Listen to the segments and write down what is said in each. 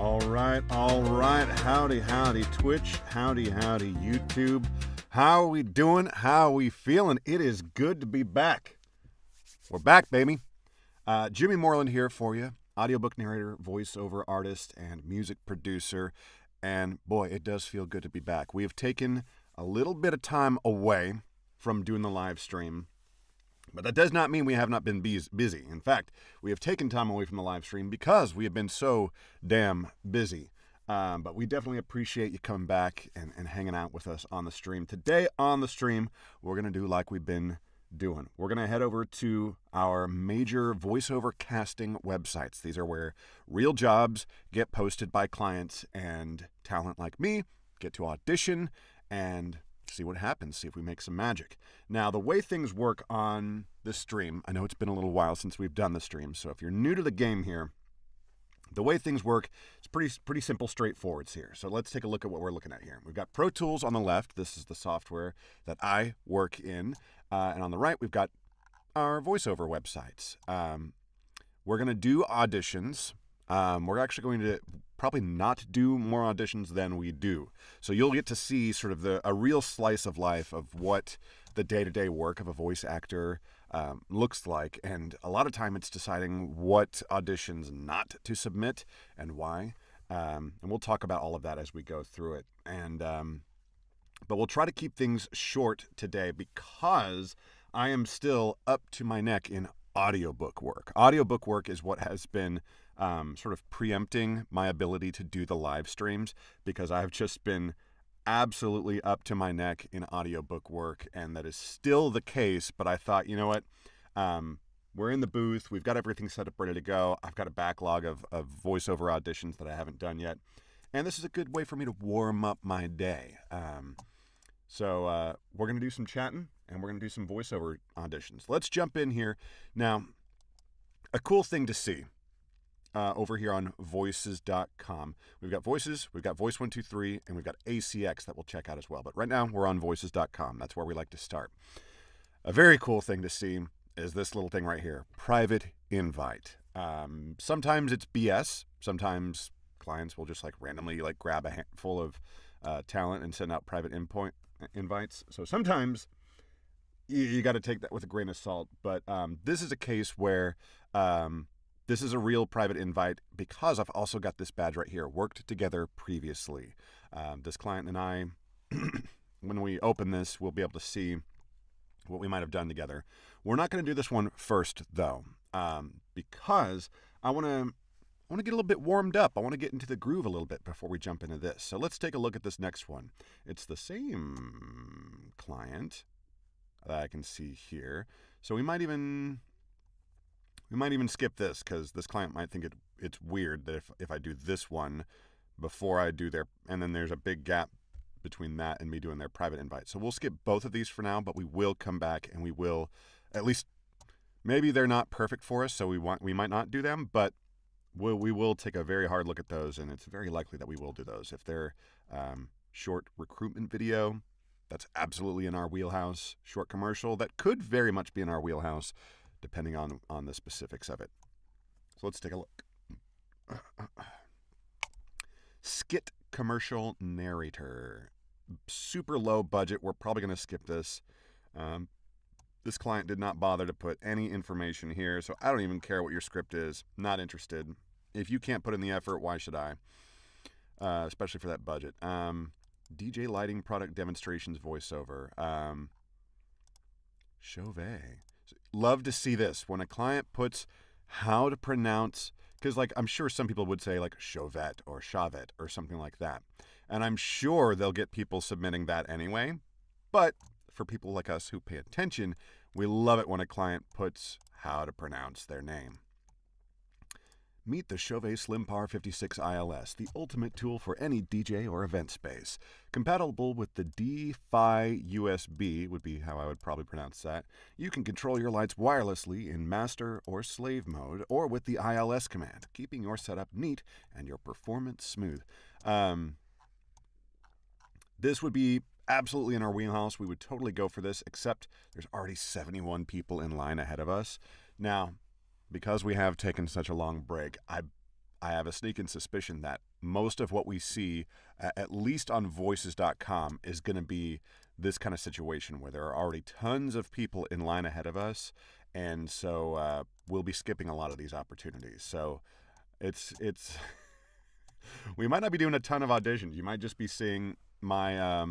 All right. Howdy, Twitch. Howdy, YouTube. How are we doing? How are we feeling? It is good to be back. We're back, baby. Jimmy Moreland here for you. Audiobook narrator, voiceover artist, and music producer. And boy, it does feel good to be back. We have taken a little bit of time away from doing the live stream. But that does not mean we have not been busy. In fact, we have taken time away from the live stream because we have been so damn busy. But we definitely appreciate you coming back and hanging out with us on the stream. Today on the stream, we're going to do like we've been doing. We're going to head over to our major voiceover casting websites. These are where real jobs get posted by clients and talent like me get to audition and see what happens, see if we make some magic. Now, the way things work on this stream, I know it's been a little while since we've done the stream, so if you're new to the game here, the way things work is pretty simple, straightforward here. So let's take a look at what we're looking at here. We've got Pro Tools on the left. This is the software that I work in. And on the right, we've got our voiceover websites. We're going to do auditions. We're actually going to probably not do more auditions than we do. So you'll get to see sort of a real slice of life of what the day-to-day work of a voice actor looks like. And a lot of time it's deciding what auditions not to submit and why. And we'll talk about all of that as we go through it. And but we'll try to keep things short today because I am still up to my neck in audiobook work. Audiobook work is what has been sort of preempting my ability to do the live streams because I've just been absolutely up to my neck in audiobook work, and that is still the case. But I thought, you know what? We're in the booth. We've got everything set up, ready to go. I've got a backlog of voiceover auditions that I haven't done yet. And this is a good way for me to warm up my day. So we're going to do some chatting, and we're going to do some voiceover auditions. Let's jump in here. Now, a cool thing to see over here on voices.com. We've got Voices, we've got Voice123, and we've got ACX that we'll check out as well. But right now, we're on voices.com. That's where we like to start. A very cool thing to see is this little thing right here, private invite. Sometimes it's BS. Sometimes clients will just randomly grab a handful of talent and send out private invites. So sometimes you got to take that with a grain of salt. But this is a case where this is a real private invite because I've also got this badge right here, worked together previously. This client and I, when we open this, we'll be able to see what we might have done together. We're not going to do this one first, though, because I want to get a little bit warmed up. I want to get into the groove a little bit before we jump into this. So let's take a look at this next one. It's the same client that I can see here. So we might even skip this because this client might think it's weird that if I do this one before I do their, and then there's a big gap between that and me doing their private invite. So we'll skip both of these for now, but we will come back and we will, at least, maybe they're not perfect for us, so we might not do them, but we will take a very hard look at those, and it's very likely that we will do those. If they're short recruitment video, that's absolutely in our wheelhouse. Short commercial, that could very much be in our wheelhouse, depending on the specifics of it. So let's take a look. Skit commercial narrator. Super low budget. We're probably going to skip this. This client did not bother to put any information here, so I don't even care what your script is. Not interested. If you can't put in the effort, why should I? Especially for that budget. DJ lighting product demonstrations voiceover. Chauvet. Love to see this. When a client puts how to pronounce, because I'm sure some people would say Chauvet or Chavet or something like that. And I'm sure they'll get people submitting that anyway. But for people like us who pay attention, we love it when a client puts how to pronounce their name. Meet the Chauvet Slim Power 56 ILS, the ultimate tool for any DJ or event space. Compatible with the D-Phi USB, would be how I would probably pronounce that. You can control your lights wirelessly in master or slave mode, or with the ILS command, keeping your setup neat and your performance smooth. This would be absolutely in our wheelhouse. We would totally go for this, except there's already 71 people in line ahead of us. Now, because we have taken such a long break, I have a sneaking suspicion that most of what we see, at least on voices.com, is going to be this kind of situation where there are already tons of people in line ahead of us, and so we'll be skipping a lot of these opportunities. So it's we might not be doing a ton of auditions. You might just be seeing my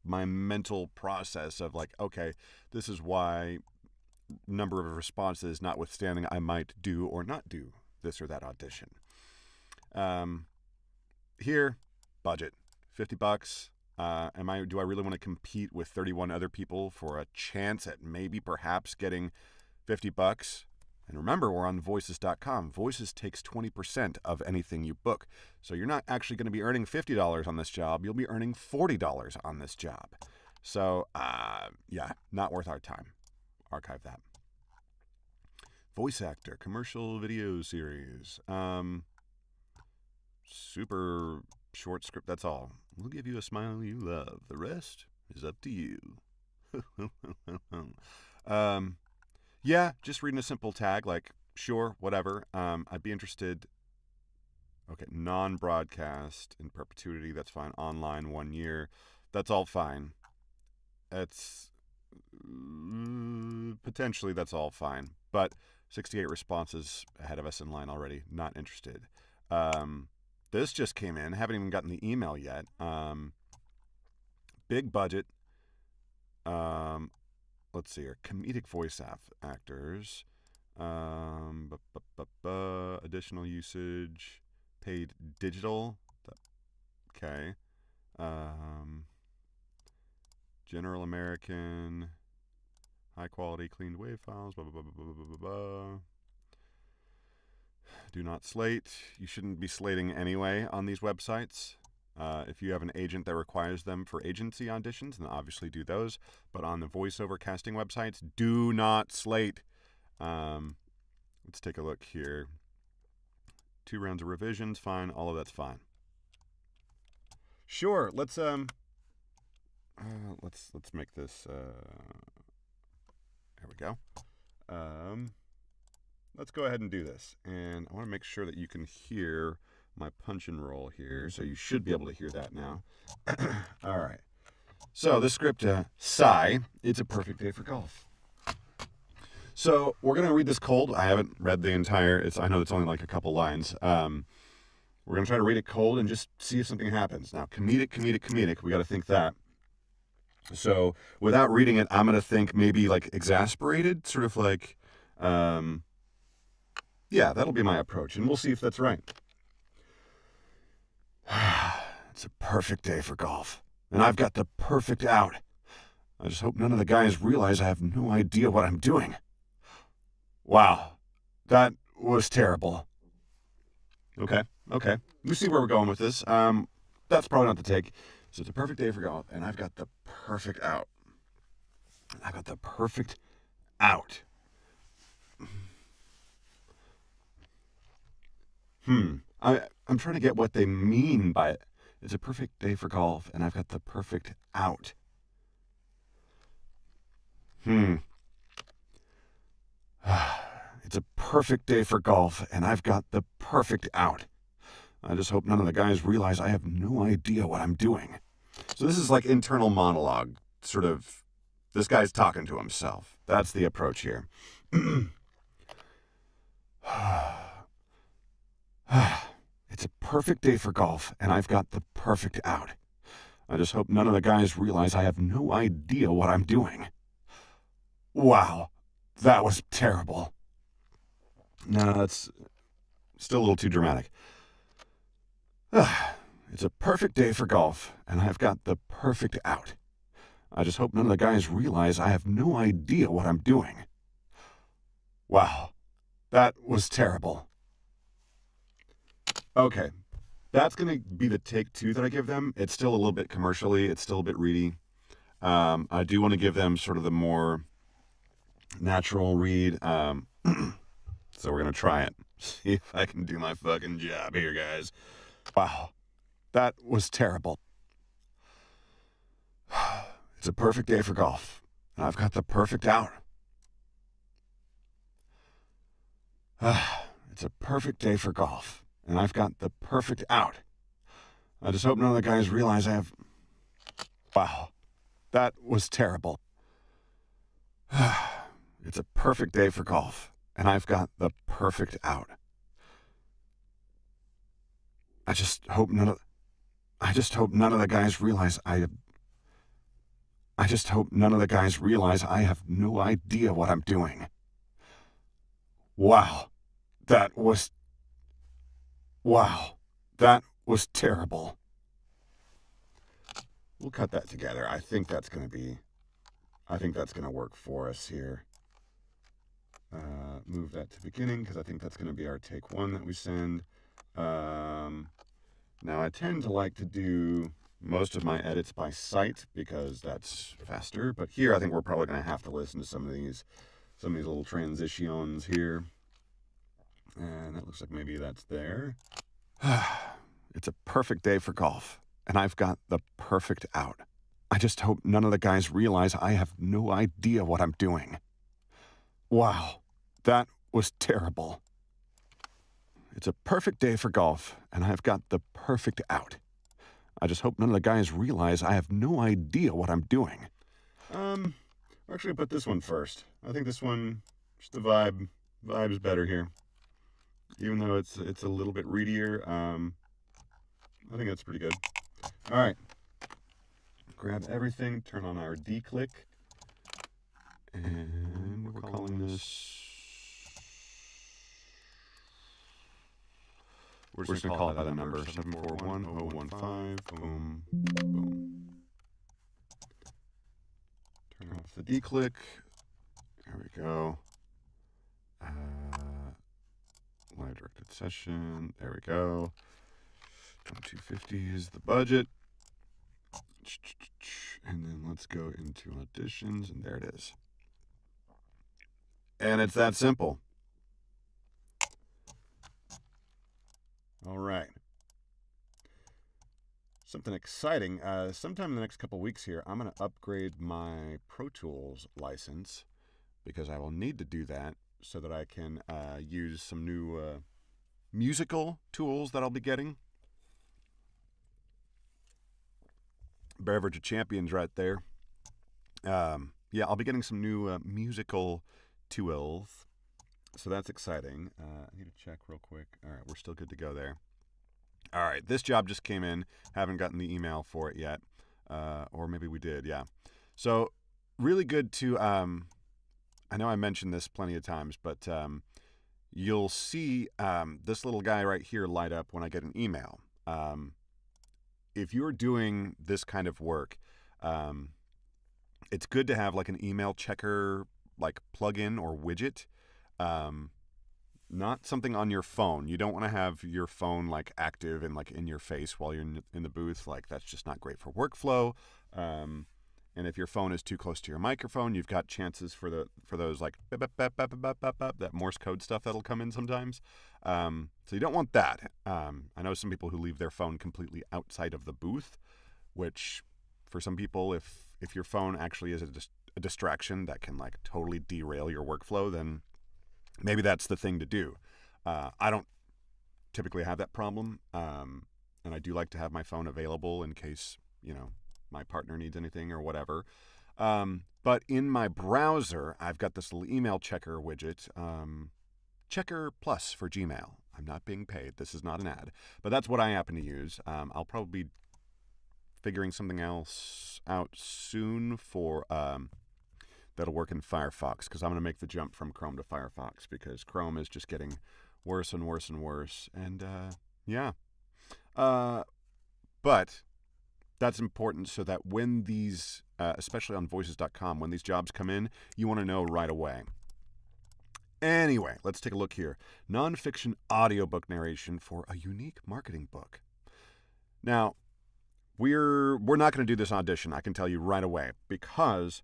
my mental process of like, okay, this is why number of responses notwithstanding, I might do or not do this or that audition. Here, budget, $50. Do I really want to compete with 31 other people for a chance at maybe perhaps getting $50? And remember, we're on voices.com. Voices takes 20% of anything you book. So you're not actually going to be earning $50 on this job. You'll be earning $40 on this job. So, yeah, not worth our time. Archive that. Voice actor, commercial video series. Super short script, that's all. We'll give you a smile you love. The rest is up to you. Yeah, just reading a simple tag, like, sure, whatever. I'd be interested. Okay, non-broadcast in perpetuity, that's fine. Online, 1 year, that's all fine. That's potentially that's all fine. But 68 responses ahead of us in line already. Not interested. This just came in. Haven't even gotten the email yet. Big budget. Let's see here. Comedic voice actors. Additional usage. Paid digital. Okay. General American. High quality cleaned WAV files. Blah, blah, blah, blah, blah, blah, blah. Do not slate. You shouldn't be slating anyway on these websites. If you have an agent that requires them for agency auditions, then obviously do those. But on the voiceover casting websites, do not slate. Let's take a look here. 2 rounds of revisions, fine. All of that's fine. Sure. Let's make this. There we go. Let's go ahead and do this. And I want to make sure that you can hear my punch and roll here. So you should be able to hear that now. All right. So the script, Sigh, it's a perfect day for golf. So we're going to read this cold. I haven't read the entire, I know it's only like a couple lines. We're going to try to read it cold and just see if something happens. Now, comedic. We got to think that. So without reading it, I'm going to think maybe like exasperated, sort of like, yeah, that'll be my approach, and we'll see if that's right. It's a perfect day for golf, and I've got the perfect out. I just hope none of the guys realize I have no idea what I'm doing. Wow, that was terrible. Okay. We see where we're going with this. That's probably not the take. So it's a perfect day for golf, and I've got the perfect out. I'm trying to get what they mean by it. It's a perfect day for golf, and I've got the perfect out. It's a perfect day for golf, and I've got the perfect out. I just hope none of the guys realize I have no idea what I'm doing. So this is like internal monologue, sort of, this guy's talking to himself. That's the approach here. It's a perfect day for golf, and I've got the perfect out. I just hope none of the guys realize I have no idea what I'm doing. Wow, that was terrible. No, that's still a little too dramatic. It's a perfect day for golf, and I've got the perfect out. I just hope none of the guys realize I have no idea what I'm doing. Wow, that was terrible. Okay, that's going to be the take 2 that I give them. It's still a little bit commercially. It's still a bit reedy. I do want to give them sort of the more natural read. So we're going to try it. See if I can do my fucking job here, guys. Wow, that was terrible. It's a perfect day for golf, and I've got the perfect out. It's a perfect day for golf, and I've got the perfect out. I just hope none of the guys realize I have... Wow, that was terrible. It's a perfect day for golf, and I've got the perfect out. I just hope none of the guys realize I have no idea what I'm doing. Wow, that was terrible. We'll cut that together. I think that's going to work for us here. Move that to beginning because I think that's going to be our take one that we send. Now I tend to like to do most of my edits by sight because that's faster, but here I think we're probably going to have to listen to some of these little transitions here. And that looks like maybe that's there. It's a perfect day for golf, and I've got the perfect out. I just hope none of the guys realize I have no idea what I'm doing. Wow, that was terrible. It's a perfect day for golf, and I've got the perfect out. I just hope none of the guys realize I have no idea what I'm doing. Actually, put this one first. I think this one, just the vibe's better here. Even though it's a little bit readier, I think that's pretty good. All right. Grab everything, turn on our D-click, and we're calling this... We're just going to call it by the number, 741015, boom, boom. Turn off the D-click. There we go. Live directed session. There we go. 2250 is the budget. And then let's go into auditions, and there it is. And it's that simple. All right. Something exciting. Sometime in the next couple weeks here, I'm going to upgrade my Pro Tools license because I will need to do that so that I can use some new musical tools that I'll be getting. Beverage of Champions right there. Yeah, I'll be getting some new musical tools. So that's exciting. I need to check real quick. All right, we're still good to go there. All right, this job just came in. Haven't gotten the email for it yet. Or maybe we did, yeah. So really good to... I know I mentioned this plenty of times, but you'll see this little guy right here light up when I get an email. If you're doing this kind of work, it's good to have like an email checker like plugin or widget. Not something on your phone. You don't want to have your phone like active and like in your face while you're in the booth. Like that's just not great for workflow. And if your phone is too close to your microphone, you've got chances for those like that Morse code stuff that'll come in sometimes. So you don't want that. I know some people who leave their phone completely outside of the booth, which for some people, if your phone actually is a distraction that can like totally derail your workflow, then maybe that's the thing to do. I don't typically have that problem, and I do like to have my phone available in case, my partner needs anything or whatever. But in my browser, I've got this little email checker widget, Checker Plus for Gmail. I'm not being paid. This is not an ad, but that's what I happen to use. I'll probably be figuring something else out soon for that'll work in Firefox, because I'm going to make the jump from Chrome to Firefox because Chrome is just getting worse and worse and worse. And yeah. But that's important so that when these, especially on voices.com, when these jobs come in, you want to know right away. Anyway, let's take a look here. Nonfiction audiobook narration for a unique marketing book. Now, we're not going to do this audition, I can tell you right away, because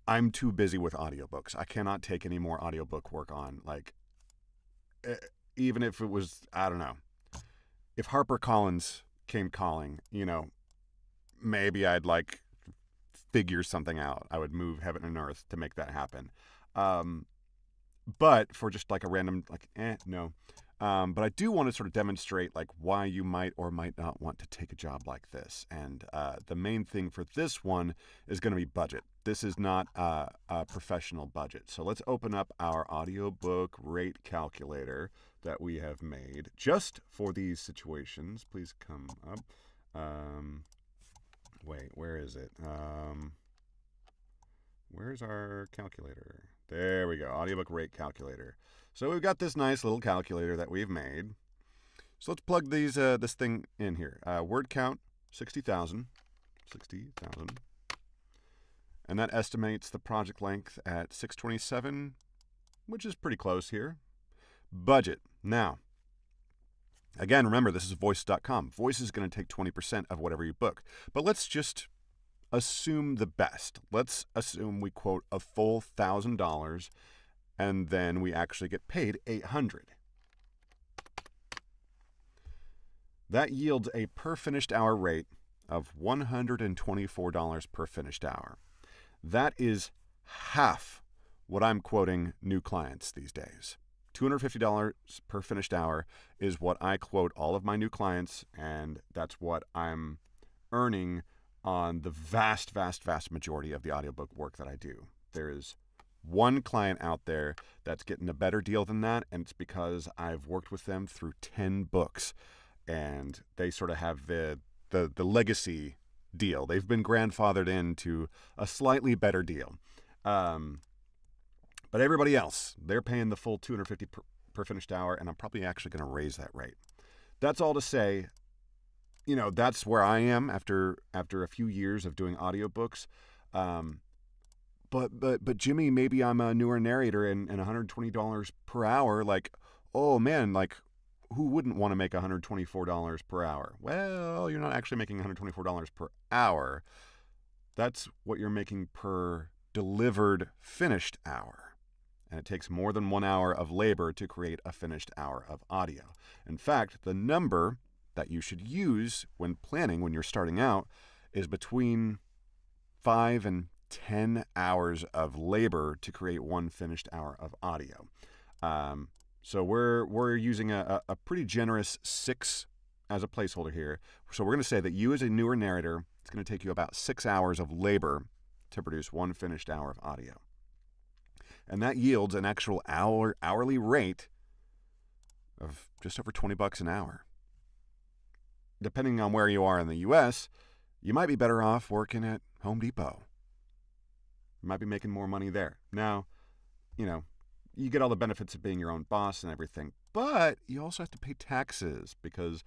I'm too busy with audiobooks. I cannot take any more audiobook work on. Like, even if it was, I don't know, if HarperCollins came calling, maybe I'd like figure something out. I would move heaven and earth to make that happen. But for just like a random, no. But I do want to sort of demonstrate like why you might or might not want to take a job like this. And the main thing for this one is going to be budget. This is not a professional budget. So let's open up our audiobook rate calculator that we have made just for these situations. Please come up. Wait, where is it? Where's our calculator? There we go, audiobook rate calculator. So we've got this nice little calculator that we've made. So let's plug these this thing in here. Word count, 60,000. 60,000. And that estimates the project length at 627, which is pretty close here. Budget. Now, again, remember, this is voice.com. Voice is going to take 20% of whatever you book. But let's just assume the best. Let's assume we quote a full $1,000 and then we actually get paid $800. That yields a per finished hour rate of $124 per finished hour. That is half what I'm quoting new clients these days. $250 per finished hour is what I quote all of my new clients, and that's what I'm earning on the vast, vast, vast majority of the audiobook work that I do. There is one client out there that's getting a better deal than that, and it's because I've worked with them through 10 books, and they sort of have the legacy deal. They've been grandfathered into a slightly better deal. But everybody else, they're paying the full $250 per finished hour, and I'm probably actually going to raise that rate. That's all to say, you know, that's where I am after a few years of doing audiobooks. But Jimmy, maybe I'm a newer narrator and $120 per hour. Like, oh man, like who wouldn't want to make $124 per hour? Well, you're not actually making $124 per hour. That's what you're making per delivered finished hour. And it takes more than 1 hour of labor to create a finished hour of audio. In fact, the number that you should use when planning, when you're starting out, is between 5 and 10 hours of labor to create one finished hour of audio. So we're using a pretty generous 6 as a placeholder here. So we're going to say that you as a newer narrator, it's going to take you about 6 hours of labor to produce one finished hour of audio. And that yields an actual hourly rate of just over $20 an hour. Depending on where you are in the U.S., you might be better off working at Home Depot. You might be making more money there. Now, you know, you get all the benefits of being your own boss and everything, but you also have to pay taxes because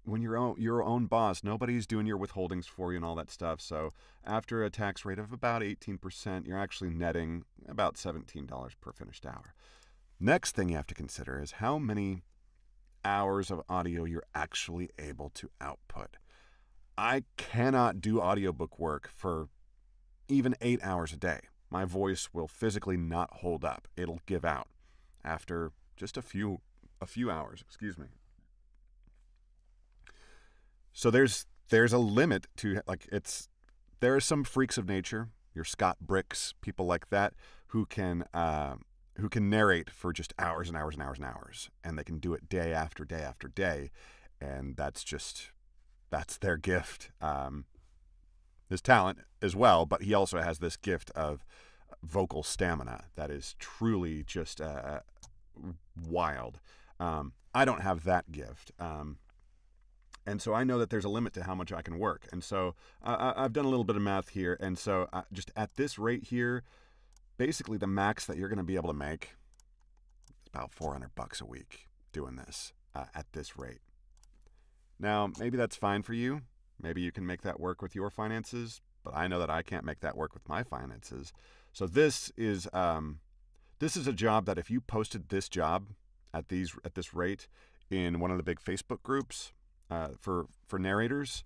when you're your own boss, nobody's doing your withholdings for you and all that stuff. So after a tax rate of about 18%, you're actually netting about $17 per finished hour. Next thing you have to consider is how many hours of audio you're actually able to output. I cannot do audiobook work for even 8 hours a day. My voice will physically not hold up. It'll give out after just a few hours, excuse me. So there's a limit to, like, there are some freaks of nature, your Scott Bricks, people like that, who can narrate for just hours and hours and hours and hours, and they can do it day after day after day, and that's their gift. His talent as well, but he also has this gift of vocal stamina that is truly just wild. I don't have that gift. And so I know that there's a limit to how much I can work. And so I've done a little bit of math here. And so just at this rate here, basically the max that you're going to be able to make is about $400 a week doing this at this rate. Now, maybe that's fine for you. Maybe you can make that work with your finances, but I know that I can't make that work with my finances. So this is a job that if you posted this job at this rate in one of the big Facebook groups, for narrators,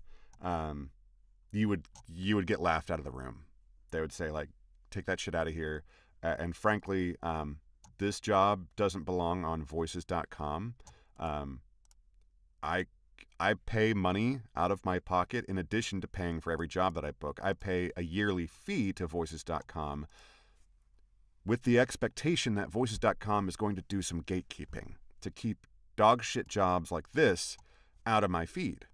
you would get laughed out of the room. They would say, like, take that shit out of here. And frankly, this job doesn't belong on voices.com. I pay money out of my pocket in addition to paying for every job that I book. I pay a yearly fee to voices.com with the expectation that voices.com is going to do some gatekeeping to keep dog shit jobs like this out of my feed.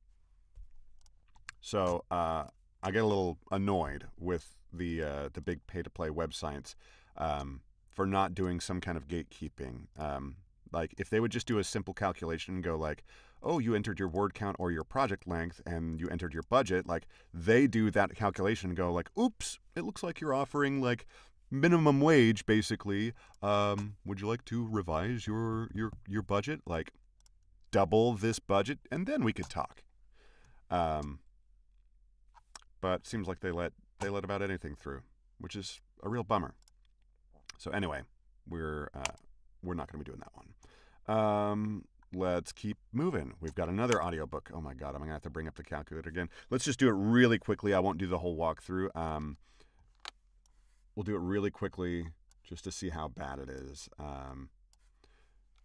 So I get a little annoyed with the big pay-to-play websites for not doing some kind of gatekeeping. Like if they would just do a simple calculation and go like, oh, you entered your word count or your project length and you entered your budget, like they do that calculation and go like, oops, it looks like you're offering like minimum wage basically. Would you like to revise your budget, like double this budget, and then we could talk. But it seems like they let about anything through, which is a real bummer. So anyway, we're not going to be doing that one. Let's keep moving. We've got another audiobook. Oh my god, I'm going to have to bring up the calculator again. Let's just do it really quickly. I won't do the whole walkthrough. We'll do it really quickly just to see how bad it is.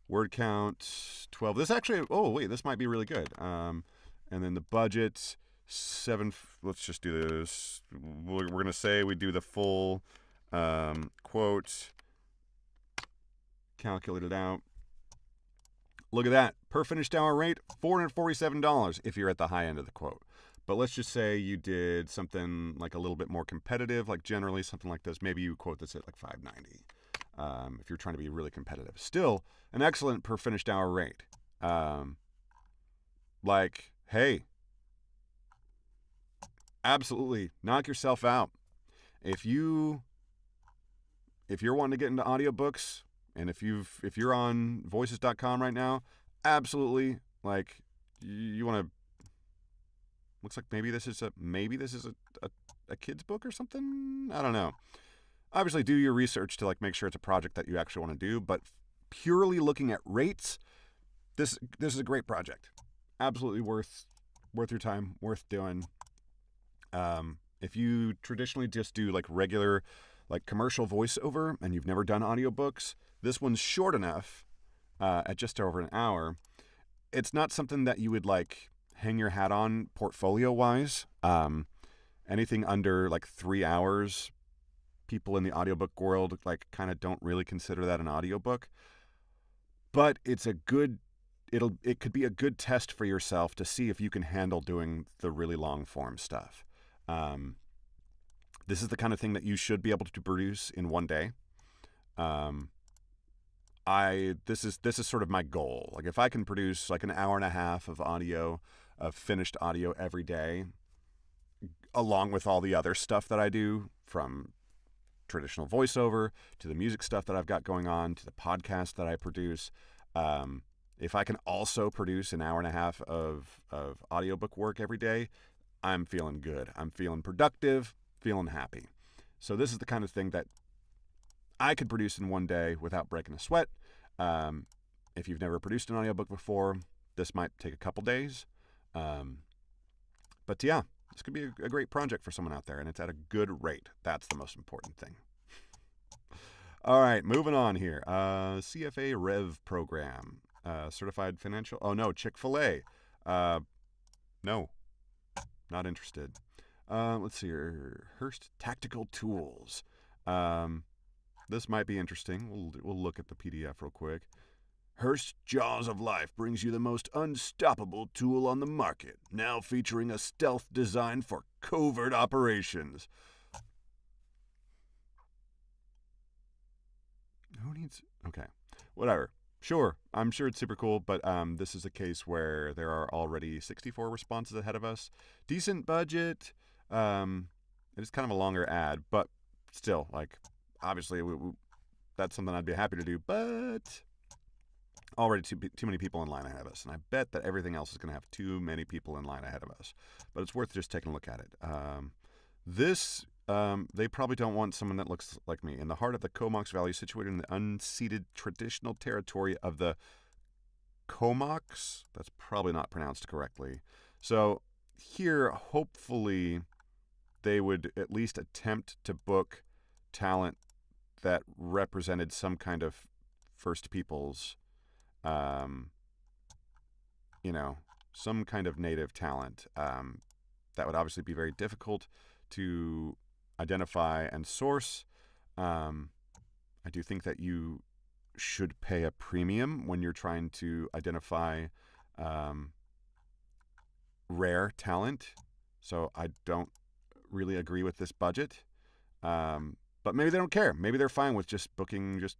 Word count 12. This actually, oh wait, this might be really good. And then the budget 7. Let's just do this. We're going to say we do the full quote, calculate it out. Look at that. Per finished hour rate, $447 if you're at the high end of the quote. But let's just say you did something like a little bit more competitive, like generally something like this. Maybe you quote this at like $590 if you're trying to be really competitive. Still, an excellent per finished hour rate. Like, hey, absolutely knock yourself out. If you're wanting to get into audiobooks, and if you're on voices.com right now, absolutely, like, you want to, looks like maybe this is a kid's book or something. I don't know. Obviously do your research to like make sure it's a project that you actually want to do, but purely looking at rates, this is a great project. Absolutely worth your time, worth doing. If you traditionally just do like regular like commercial voiceover and you've never done audiobooks, this one's short enough at just over an hour. It's not something that you would like hang your hat on portfolio wise. Anything under like 3 hours, people in the audiobook world like kind of don't really consider that an audiobook. But it's it could be a good test for yourself to see if you can handle doing the really long form stuff. This is the kind of thing that you should be able to produce in one day. This is sort of my goal. Like if I can produce like an hour and a half of finished audio every day, along with all the other stuff that I do, from traditional voiceover to the music stuff that I've got going on to the podcast that I produce. If I can also produce an hour and a half of audiobook work every day, I'm feeling good. I'm feeling productive, feeling happy. So this is the kind of thing that I could produce in one day without breaking a sweat. If you've never produced an audiobook before, this might take a couple days. But yeah, this could be a great project for someone out there, and it's at a good rate. That's the most important thing. All right, moving on here. CFA Rev program. Certified financial. Oh, no, Chick-fil-A. No, not interested. Let's see here. Hearst Tactical Tools. This might be interesting. We'll look at the PDF real quick. Hearst Jaws of Life brings you the most unstoppable tool on the market, now featuring a stealth design for covert operations. Who needs... Okay, whatever. Sure, I'm sure it's super cool, but this is a case where there are already 64 responses ahead of us. Decent budget. It is kind of a longer ad, but still, like, obviously, that's something I'd be happy to do, but already too many people in line ahead of us, and I bet that everything else is going to have too many people in line ahead of us. But it's worth just taking a look at it. They probably don't want someone that looks like me. In the heart of the Comox Valley, situated in the unceded traditional territory of the Comox. That's probably not pronounced correctly. So here, hopefully, they would at least attempt to book talent that represented some kind of First Peoples, some kind of native talent. That would obviously be very difficult to identify and source. I do think that you should pay a premium when you're trying to identify rare talent. So I don't really agree with this budget. But maybe they don't care. Maybe they're fine with just booking just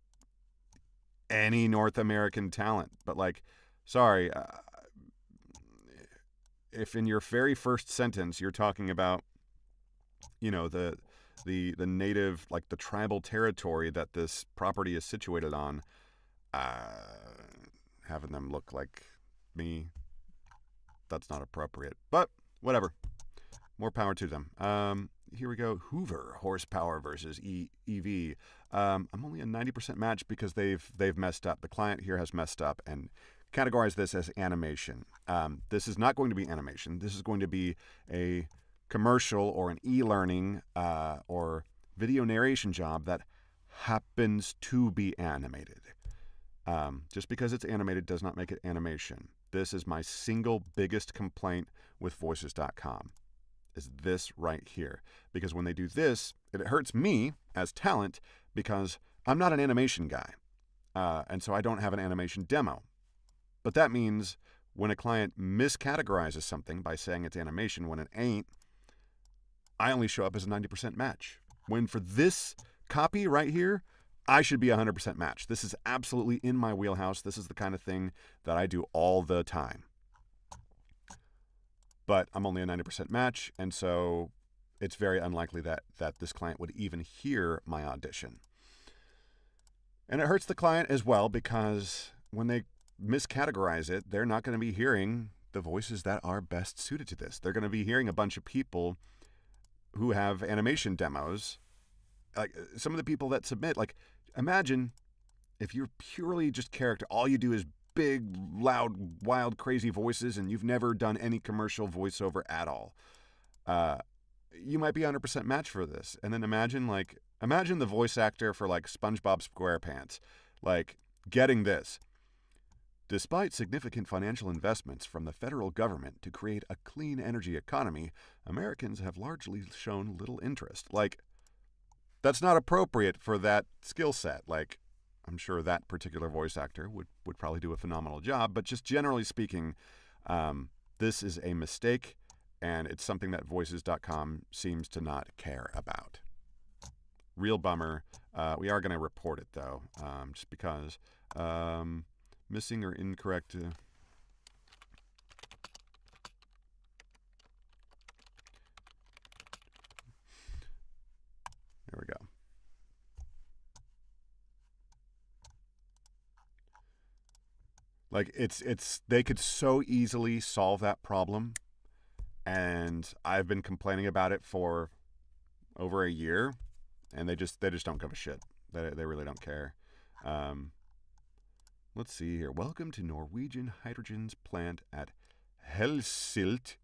any North American talent. But like, sorry, if in your very first sentence you're talking about, you know, the native, like the tribal territory that this property is situated on, having them look like me, that's not appropriate. But whatever, more power to them. Here we go. Hoover horsepower versus EV. I'm only a 90% match because they've messed up. The client here has messed up and categorize this as animation. This is not going to be animation. This is going to be a commercial or an e-learning or video narration job that happens to be animated. Just because it's animated does not make it animation. This is my single biggest complaint with voices.com, is this right here. Because when they do this, it hurts me as talent because I'm not an animation guy. And so I don't have an animation demo. But that means when a client miscategorizes something by saying it's animation when it ain't, I only show up as a 90% match. When for this copy right here, I should be 100% match. This is absolutely in my wheelhouse. This is the kind of thing that I do all the time. But I'm only a 90% match, and so it's very unlikely that this client would even hear my audition. And it hurts the client as well because when they miscategorize it, they're not going to be hearing the voices that are best suited to this. They're going to be hearing a bunch of people who have animation demos. Like some of the people that submit, like imagine if you're purely just character, all you do is big, loud, wild, crazy voices, and you've never done any commercial voiceover at all. You might be 100% match for this. And then imagine the voice actor for like SpongeBob SquarePants, like getting this. Despite significant financial investments from the federal government to create a clean energy economy, Americans have largely shown little interest. Like, that's not appropriate for that skill set. Like, I'm sure that particular voice actor would probably do a phenomenal job, but just generally speaking, this is a mistake, and it's something that voices.com seems to not care about. Real bummer. We are going to report it, though, just because missing or incorrect. There we go. Like it's they could so easily solve that problem, and I've been complaining about it for over a year, and they just don't give a shit. They really don't care. Let's see here. Welcome to Norwegian Hydrogen's plant at Helsilt.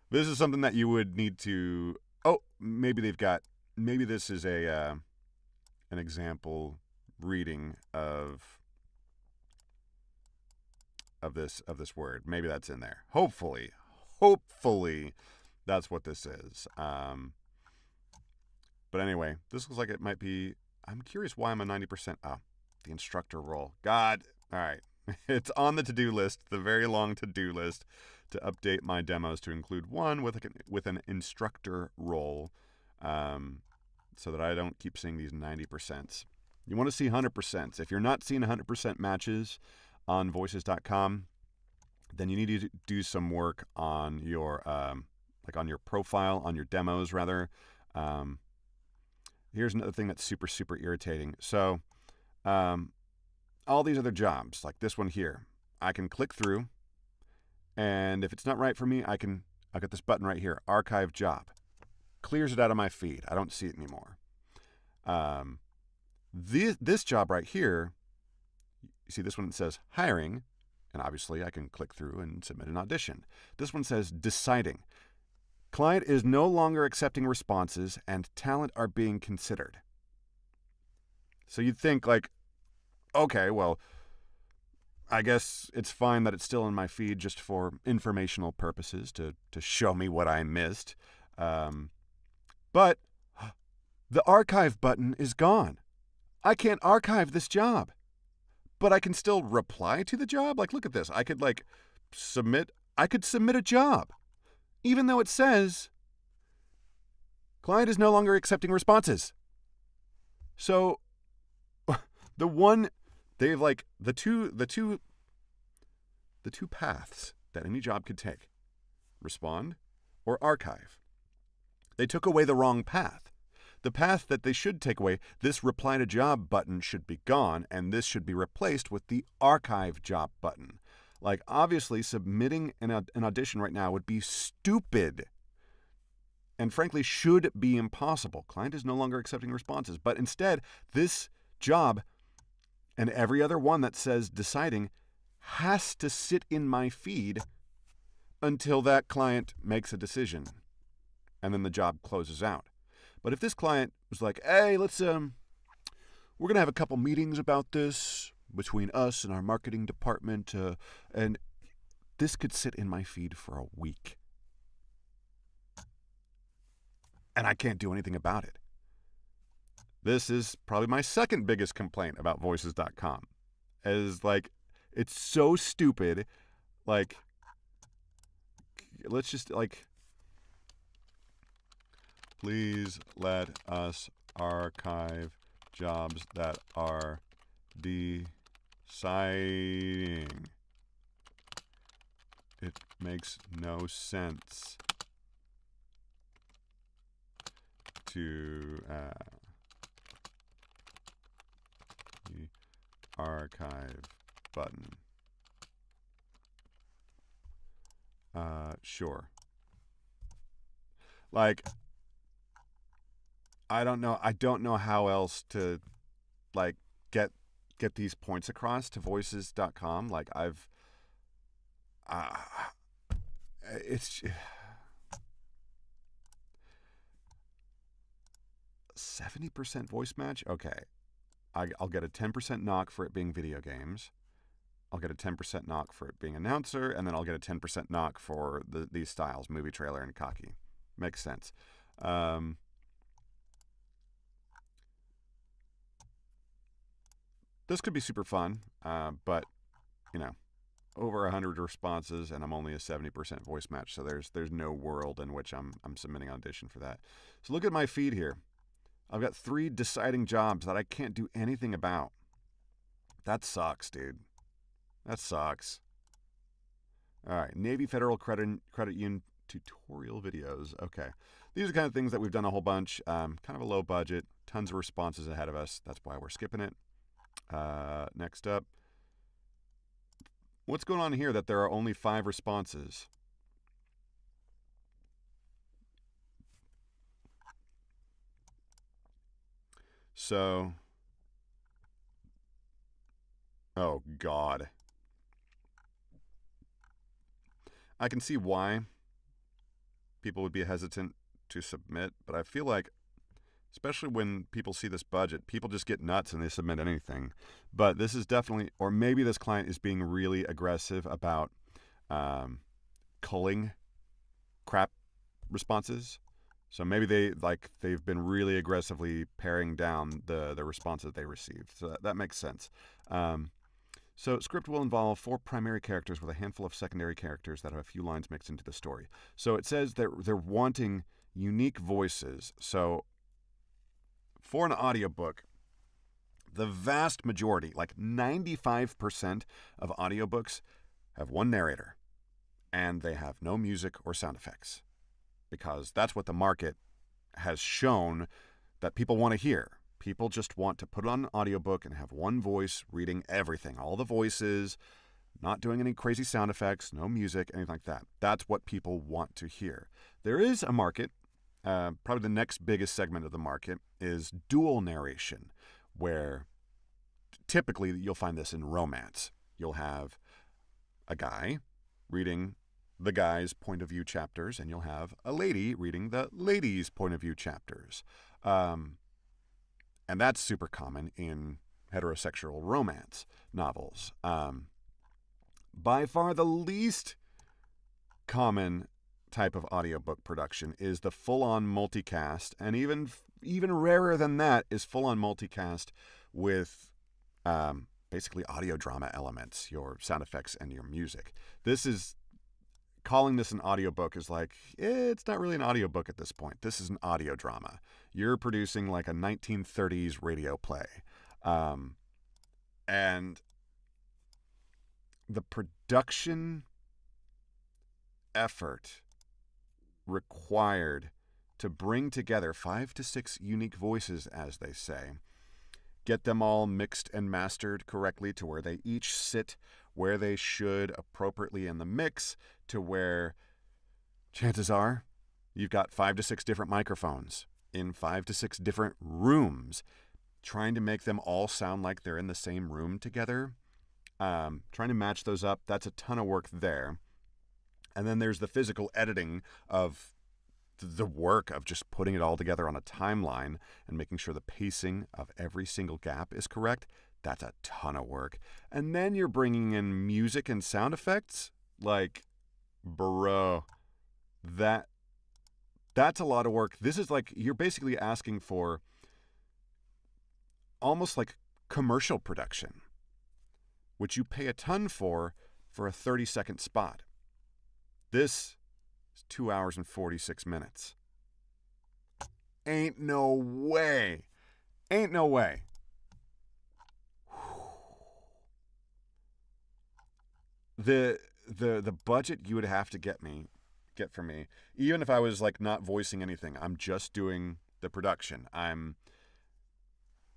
This is something that you would need to. Oh, maybe this is an example reading of this word. Maybe that's in there. Hopefully that's what this is. But anyway, this looks like it might be. I'm curious why I'm a 90%. The instructor role. God. All right. It's on the to-do list, the very long to-do list, to update my demos to include one with an instructor role, so that I don't keep seeing these 90%. You want to see 100%. If you're not seeing 100% matches on voices.com, then you need to do some work on your on your profile, on your demos rather. Here's another thing that's super, super irritating. So all these other jobs, like this one here, I can click through, and if it's not right for me, I'll get this button right here, archive job. Clears it out of my feed. I don't see it anymore. This job right here, you see this one says hiring, and obviously I can click through and submit an audition. This one says deciding. Client is no longer accepting responses and talent are being considered. So you'd think like, okay, well, I guess it's fine that it's still in my feed just for informational purposes to show me what I missed. But The archive button is gone. I can't archive this job, but I can still reply to the job. Like, look at this. I could submit a job, even though it says client is no longer accepting responses. So the two paths that any job could take, respond or archive. They took away the wrong path. The path that they should take away, this reply to job button should be gone, and this should be replaced with the archive job button. Like, obviously, submitting an audition right now would be stupid and frankly should be impossible. Client is no longer accepting responses. But instead, this job and every other one that says deciding has to sit in my feed until that client makes a decision, and then the job closes out. But if this client was like, hey, we're going to have a couple meetings about this between us and our marketing department, and this could sit in my feed for a week, and I can't do anything about it. This is probably my second biggest complaint about voices.com, is like, it's so stupid. Like, let's just please let us archive jobs that are deciding. It makes no sense to the archive button. Sure. Like, I don't know how else to get these points across to voices.com. Like, it's 70% voice match. Okay, I'll get a 10% knock for it being video games. I'll get a 10% knock for it being announcer, and then I'll get a 10% knock for these styles, movie trailer and cocky. Makes sense. This could be super fun, but, over 100 responses, and I'm only a 70% voice match, so there's no world in which I'm submitting audition for that. So look at my feed here. I've got 3 deciding jobs that I can't do anything about. That sucks, dude. That sucks. All right, Navy Federal Credit Union tutorial videos. Okay, these are the kind of things that we've done a whole bunch. Kind of a low budget, tons of responses ahead of us. That's why we're skipping it. Next up, what's going on here that there are only 5 responses? So, oh God. I can see why people would be hesitant to submit, but I feel like, especially when people see this budget, people just get nuts and they submit anything. But this is definitely, or maybe this client is being really aggressive about culling crap responses. So maybe they've been really aggressively paring down the responses they received. So that makes sense. So script will involve 4 primary characters with a handful of secondary characters that have a few lines mixed into the story. So it says that they're wanting unique voices. So for an audiobook, the vast majority, like 95% of audiobooks, have one narrator, and they have no music or sound effects, because that's what the market has shown that people want to hear. People just want to put it on an audiobook and have one voice reading everything, all the voices, not doing any crazy sound effects, no music, anything like that. That's what people want to hear. There is a market, probably the next biggest segment of the market is dual narration, where typically you'll find this in romance. You'll have a guy reading the guy's point of view chapters, and you'll have a lady reading the lady's point of view chapters. And that's super common in heterosexual romance novels. By far the least common type of audiobook production is the full-on multicast, and even even rarer than that is full-on multicast with basically audio drama elements, your sound effects and your music. Calling this an audiobook is like, it's not really an audiobook at this point. This is an audio drama. You're producing like a 1930s radio play. And the production effort required to bring together 5 to 6 unique voices, as they say, get them all mixed and mastered correctly to where they each sit where they should appropriately in the mix, to where chances are you've got 5 to 6 different microphones in 5 to 6 different rooms, trying to make them all sound like they're in the same room together. Trying to match those up, that's a ton of work there. And then there's the physical editing of the work of just putting it all together on a timeline and making sure the pacing of every single gap is correct. That's a ton of work. And then you're bringing in music and sound effects. Like, bro, that's a lot of work. This is like, you're basically asking for almost like commercial production, which you pay a ton for a 30-second spot. This is 2 hours and 46 minutes. Ain't no way. Ain't no way. The budget you would have to get for me, even if I was like not voicing anything, I'm just doing the production.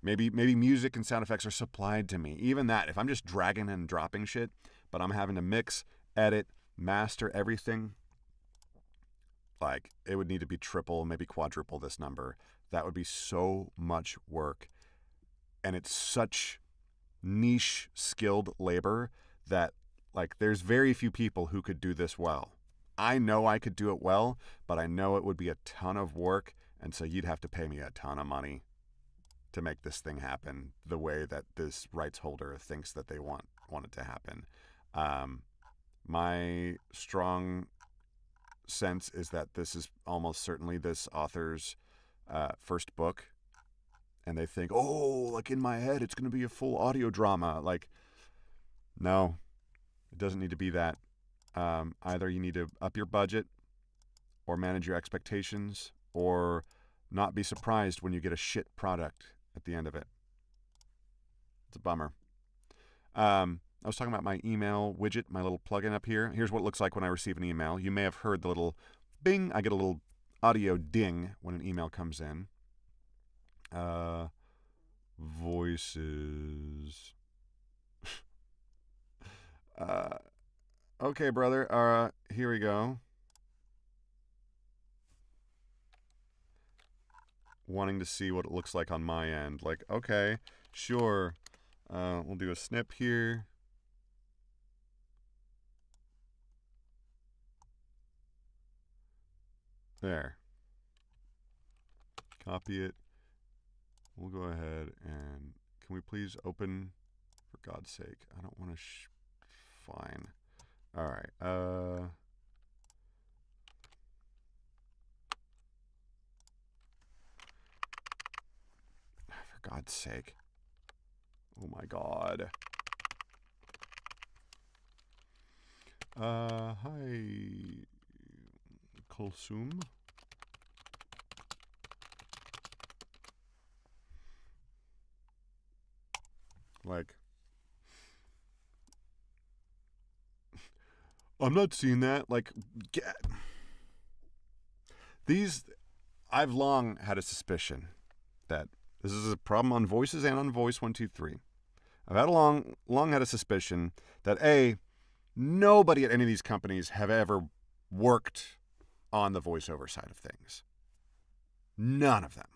Maybe music and sound effects are supplied to me. Even that, if I'm just dragging and dropping shit, but I'm having to mix, edit, master everything, like, it would need to be triple, maybe quadruple this number. That would be so much work. And it's such niche skilled labor that, like, there's very few people who could do this well. I know I could do it well, but I know it would be a ton of work, and so you'd have to pay me a ton of money to make this thing happen the way that this rights holder thinks that they want it to happen. My strong sense is that this is almost certainly this author's first book, and they think, oh, like in my head it's going to be a full audio drama. Like, no, it doesn't need to be that. Either you need to up your budget or manage your expectations, or not be surprised when you get a shit product at the end of it. It's a bummer. I was talking about my email widget, my little plugin up here. Here's what it looks like when I receive an email. You may have heard the little bing. I get a little audio ding when an email comes in. Voices. Okay, brother. Here we go. Wanting to see what it looks like on my end. Like, okay, sure. We'll do a snip here. There. Copy it. We'll go ahead and, can we please open, for God's sake? I don't want to, fine. All right. For God's sake. Oh my God. Hi, Kulsum. Like, I'm not seeing that. Like, I've long had a suspicion that this is a problem on Voices and on Voice123. I've had long had a suspicion that nobody at any of these companies have ever worked on the voiceover side of things. None of them.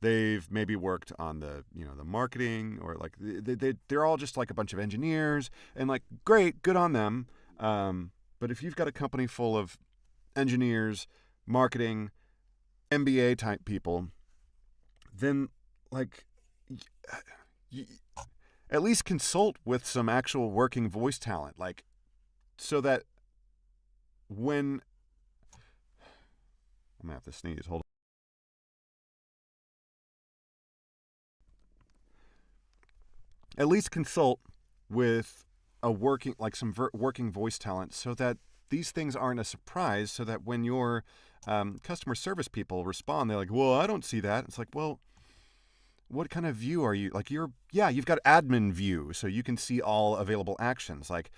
They've maybe worked on the marketing, or like they're all just like a bunch of engineers, and like, great, good on them. But if you've got a company full of engineers, marketing, MBA type people, then like at least consult with some actual working voice talent, like, so that when I'm gonna have to sneeze. Hold on. at least consult with a working voice talent so that these things aren't a surprise, so that when your customer service people respond, they're like, well, I don't see that. It's like, well, what kind of view are you? Like, you've got admin view, so you can see all available actions. Like,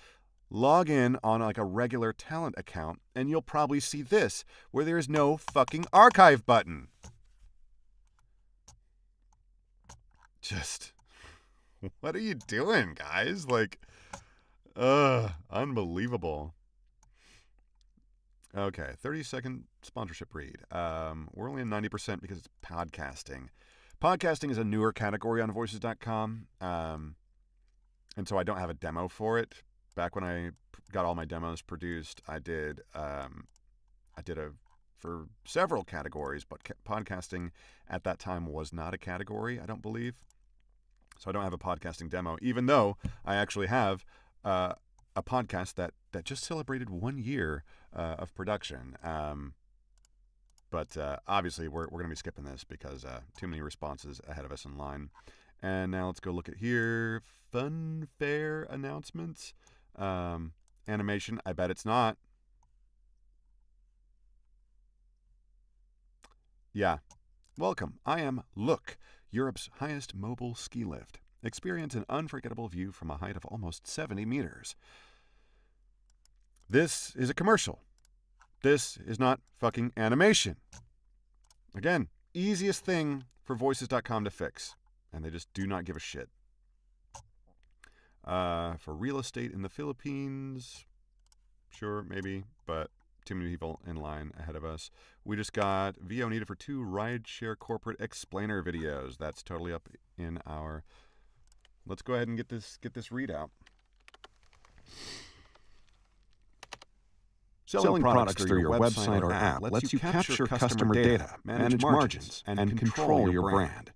log in on like a regular talent account, and you'll probably see this, where there is no fucking archive button. Just, what are you doing, guys? Like, unbelievable. Okay, 30-second sponsorship read. We're only at 90% because it's podcasting. Podcasting is a newer category on voices.com, and so I don't have a demo for it. Back when I got all my demos produced, I did for several categories, but podcasting at that time was not a category, I don't believe. So I don't have a podcasting demo, even though I actually have a podcast that just celebrated 1 year of production. But obviously, we're going to be skipping this because too many responses ahead of us in line. And now let's go look at here. Fun fair announcements. Animation. I bet it's not. Yeah. Welcome. I am Look, Europe's highest mobile ski lift. Experience an unforgettable view from a height of almost 70 meters. This is a commercial. This is not fucking animation. Again, easiest thing for voices.com to fix. And they just do not give a shit. For real estate in the Philippines, sure, maybe, but too many people in line ahead of us. We just got VO needed for 2 rideshare corporate explainer videos. That's totally up in our... Let's go ahead and get this readout. Selling products through your website or app lets you capture customer data, manage margins, and control your brand.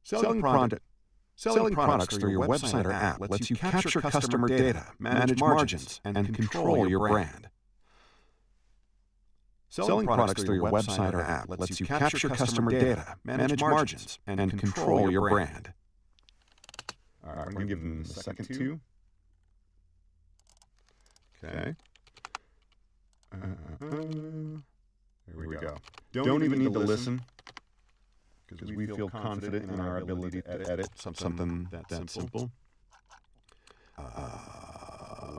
Selling products through your website or app lets you capture customer data, manage margins, and control your brand. Selling products through your website or app lets you capture customer data, manage margins, and control your brand. All right, I'm going to give them a second too. Okay. There we go. Don't even need to listen, because we feel confident in our ability to edit something that simple.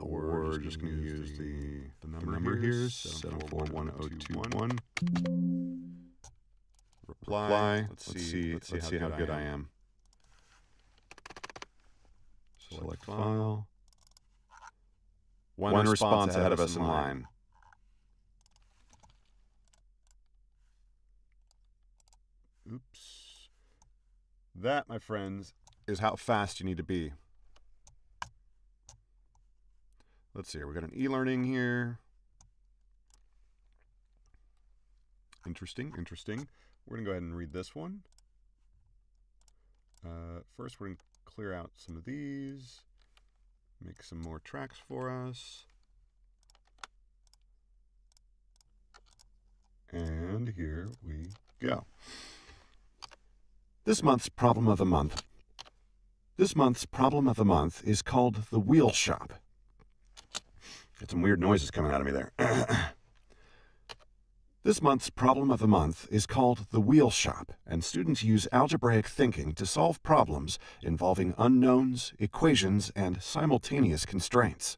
We're just going to use the number here, 7411021. Reply. Let's see how good I am. Select file. One response ahead of us in line. Oops. That, my friends, is how fast you need to be. Let's see here. We got an e-learning here. Interesting. We're going to go ahead and read this one. First, we're going to clear out some of these. Make some more tracks for us. And here we go. This month's problem of the month. This month's problem of the month is called the wheel shop. Got some weird noises coming out of me there. This month's problem of the month is called the wheel shop, and students use algebraic thinking to solve problems involving unknowns, equations, and simultaneous constraints.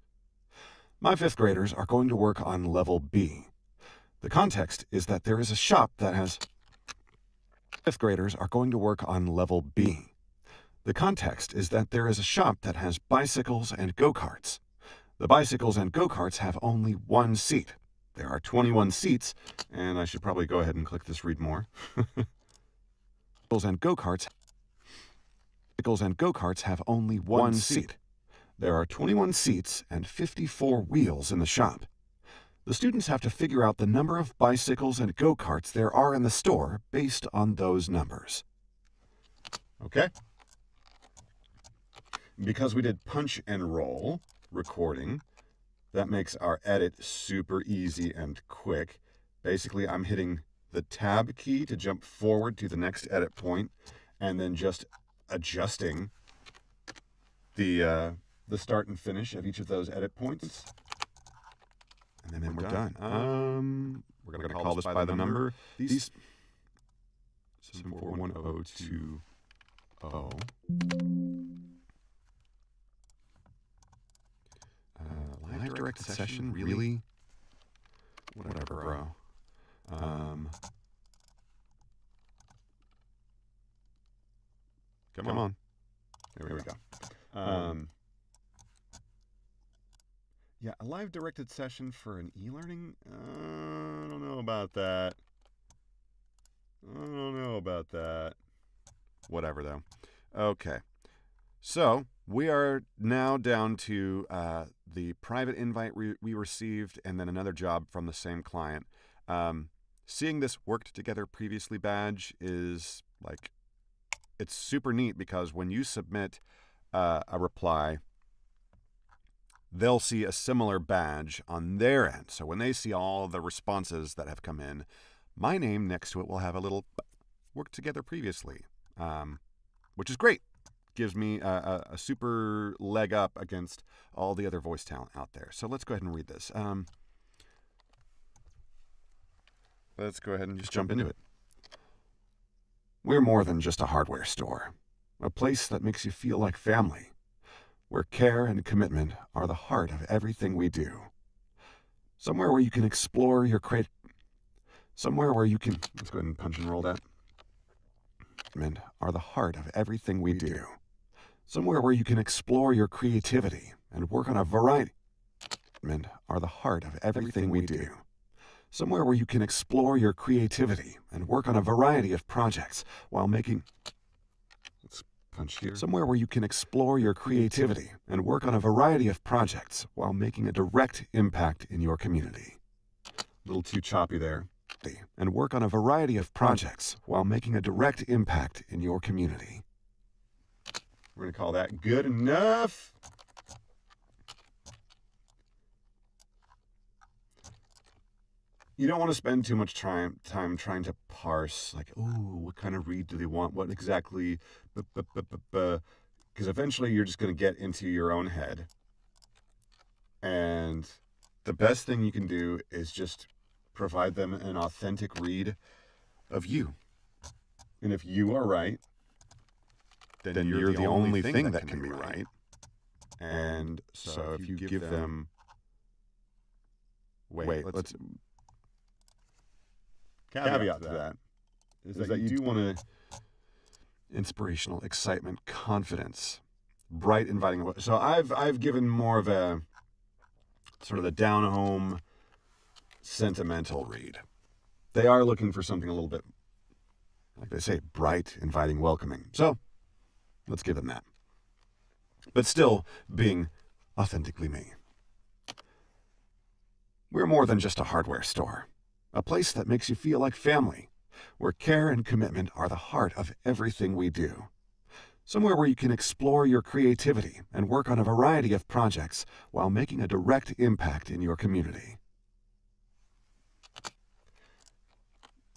My 5th graders are going to work on level B. The context is that there is a shop that has... 5th graders are going to work on level B. The context is that there is a shop that has bicycles and go-karts. The bicycles and go-karts have only 1 seat. There are 21 seats, and I should probably go ahead and click this read more. Bicycles and go-karts have only 1 seat. There are 21 seats and 54 wheels in the shop. The students have to figure out the number of bicycles and go-karts there are in the store based on those numbers. Okay. Because we did punch and roll recording, that makes our edit super easy and quick. Basically, I'm hitting the tab key to jump forward to the next edit point, and then just adjusting the start and finish of each of those edit points. And then we're done. We're going to call this by the number. These 741020. Live directed session, really? Whatever, bro. Come on. There we go. Yeah, a live directed session for an e-learning? I don't know about that. Whatever, though. Okay. So, we are now down to the private invite we received and then another job from the same client. Seeing this worked together previously badge is like, it's super neat because when you submit a reply, they'll see a similar badge on their end. So when they see all the responses that have come in, my name next to it will have a little worked together previously, which is great. Gives me a super leg up against all the other voice talent out there. So let's go ahead and read this. Let's go ahead and just jump into it. We're more than just a hardware store, a place that makes you feel like family, where care and commitment are the heart of everything we do. Somewhere where you can explore your somewhere where you can, let's go ahead and punch and roll that, are the heart of everything we do. Somewhere where you can explore your creativity and work on a variety, are the heart of everything we do. Somewhere where you can explore your creativity and work on a variety of projects while making, let's punch here. Somewhere where you can explore your creativity and work on a variety of projects while making a direct impact in your community. A little too choppy there. And work on a variety of projects while making a direct impact in your community. We're going to call that good enough. You don't want to spend too much time trying to parse, like, oh, what kind of read do they want? What exactly? Because eventually you're just going to get into your own head. And the best thing you can do is just provide them an authentic read of you. And if you are right, then you're the only thing that can be right. And so if you give them... Wait, let's... Caveat to that is that you do want to... Inspirational, excitement, confidence, bright, inviting... So I've given more of a sort of the down-home, sentimental read. They are looking for something a little bit, like they say, bright, inviting, welcoming. So let's give them that. But still being authentically me. We're more than just a hardware store. A place that makes you feel like family, where care and commitment are the heart of everything we do. Somewhere where you can explore your creativity and work on a variety of projects while making a direct impact in your community.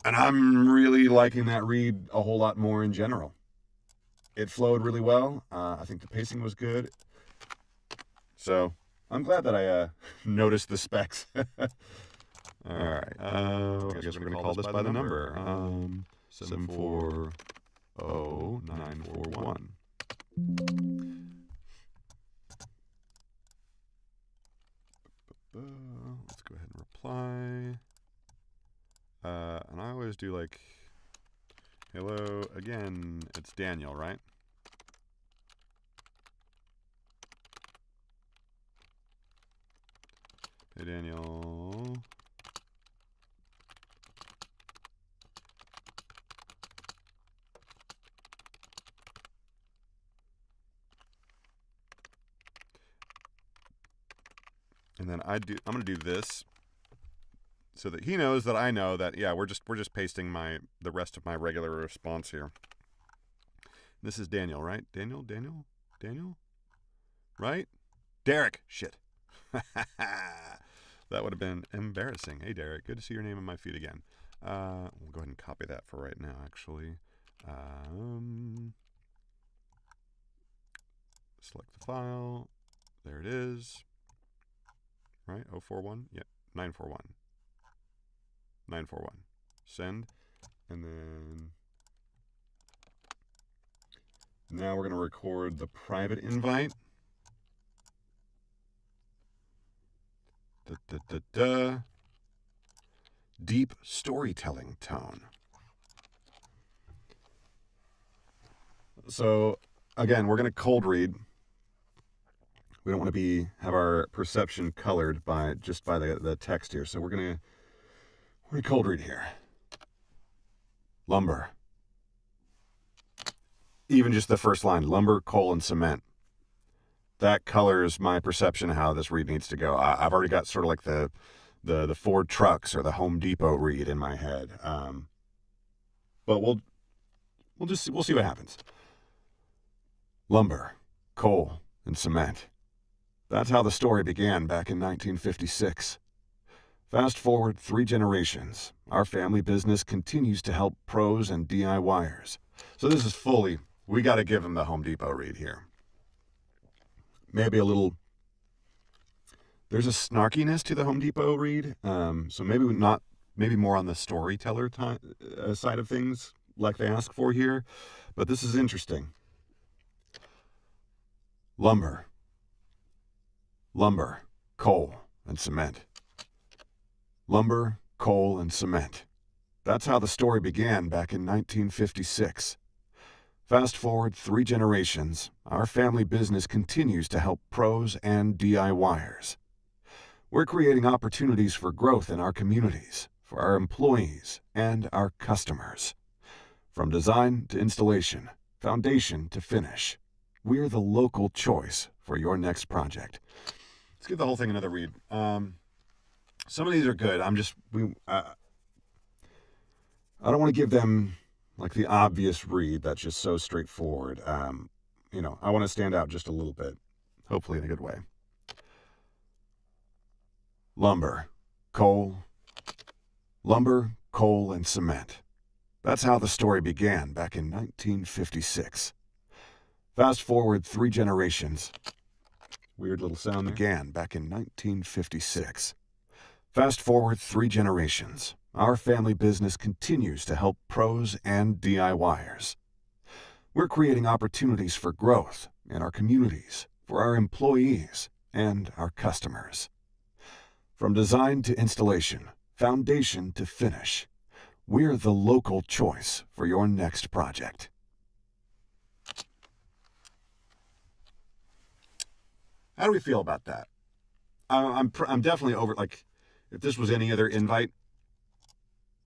And I'm really liking that read a whole lot more in general. It flowed really well. I think the pacing was good. So I'm glad that I noticed the specs. All right. I guess we're going to call this by the number. 740941. Let's go ahead and reply. And I always do like, hello again. It's Daniel, right? Hey, Daniel. And then I'm going to do this so that he knows that I know that, yeah, we're just pasting the rest of my regular response here. This is Daniel, right? Daniel? Right? Derek. Shit. That would have been embarrassing. Hey, Derek, good to see your name in my feed again. We'll go ahead and copy that for right now, actually. select the file. There it is. Right, 041? Yep, 941. 941. Send. And then now we're going to record the private invite. Deep storytelling tone. So again, we're going to cold read. We don't want to have our perception colored by the text here. So we're going to cold read here. Lumber. Even just the first line, lumber, coal, and cement. That colors my perception of how this read needs to go. I've already got sort of like the Ford trucks or the Home Depot read in my head. But we'll see what happens. Lumber, coal, and cement. That's how the story began back in 1956. Fast forward 3 generations, our family business continues to help pros and DIYers. So this is fully, we got to give them the Home Depot read here. Maybe a little, there's a snarkiness to the Home Depot read, so maybe more on the storyteller side of things, like they ask for here, but this is interesting. Lumber, coal, and cement. Lumber, coal, and cement. That's how the story began back in 1956. Fast forward 3 generations, our family business continues to help pros and DIYers. We're creating opportunities for growth in our communities, for our employees, and our customers. From design to installation, foundation to finish, we're the local choice for your next project. Let's give the whole thing another read. Some of these are good. I don't want to give them like the obvious read that's just so straightforward. I want to stand out just a little bit, hopefully in a good way. Lumber, coal, and cement. That's how the story began back in 1956. Fast forward 3 generations. Weird little sound there. Began back in 1956. Fast forward 3 generations. Our family business continues to help pros and DIYers. We're creating opportunities for growth in our communities, for our employees, and our customers. From design to installation, foundation to finish, we're the local choice for your next project. How do we feel about that? I'm definitely over, like, if this was any other invite,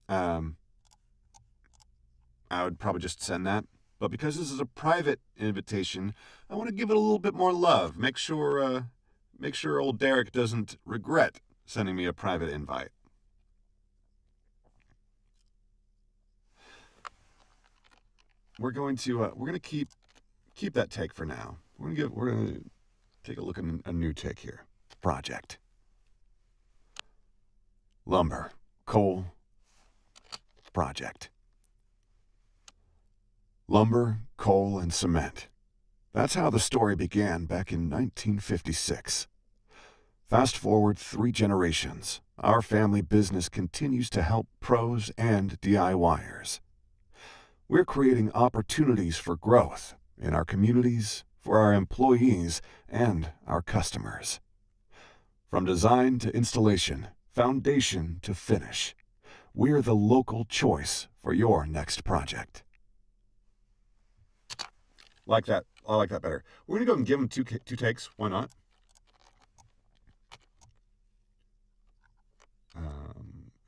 I would probably just send that. But because this is a private invitation, I want to give it a little bit more love. Make sure old Derek doesn't regret sending me a private invite. We're going to keep that take for now. We're going to take a look at a new take here. Project. Lumber, coal, project. Lumber, coal, and cement. That's how the story began back in 1956. Fast forward 3 generations, our family business continues to help pros and DIYers. We're creating opportunities for growth in our communities, for our employees, and our customers. From design to installation, foundation to finish, we're the local choice for your next project. Like that. I like that better. We're going to go and give them two takes. Why not?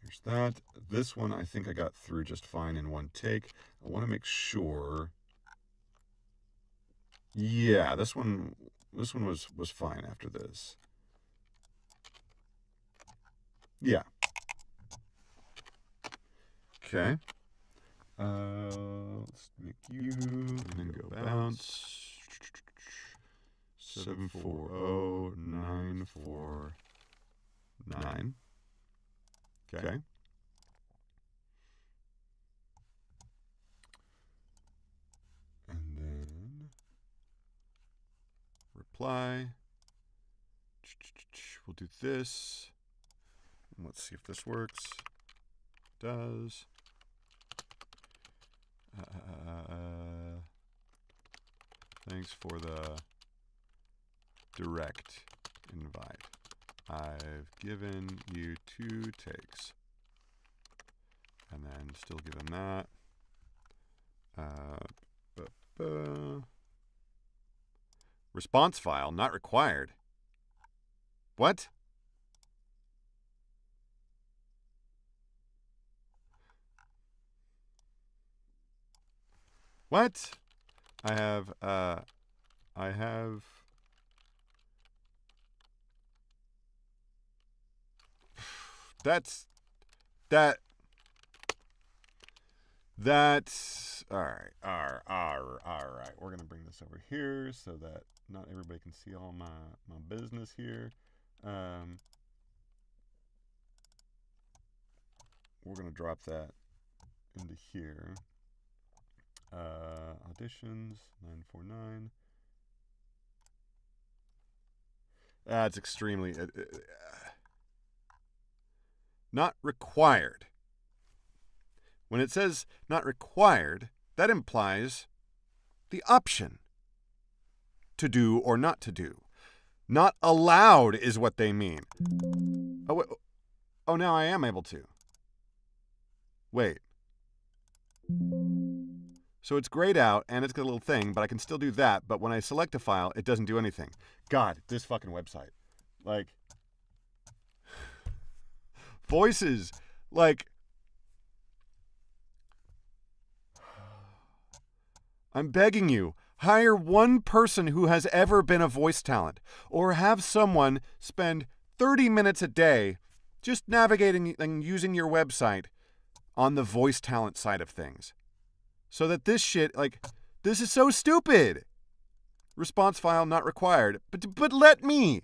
Here's that. This one I think I got through just fine in 1 take. I want to make sure. Yeah, this one was fine after this. Yeah. Okay. Let's make you and then go bounce. 740949. Okay. And then apply. We'll do this. Let's see if this works. Does. Thanks for the direct invite. I've given you 2 takes. And then still give him that. Response file not required. What? What? I have that's all right. We're gonna bring this over here so that not everybody can see all my business here. We're gonna drop that into here. Auditions 949. That's extremely not required. When it says not required, that implies the option to do or not to do. Not allowed is what they mean. Oh, now I am able to. Wait. So it's grayed out and it's got a little thing, but I can still do that. But when I select a file, it doesn't do anything. God, this fucking website. Like, voices, like, I'm begging you, hire one person who has ever been a voice talent, or have someone spend 30 minutes a day just navigating and using your website on the voice talent side of things. So that this shit, like, this is so stupid. Response file not required. But let me.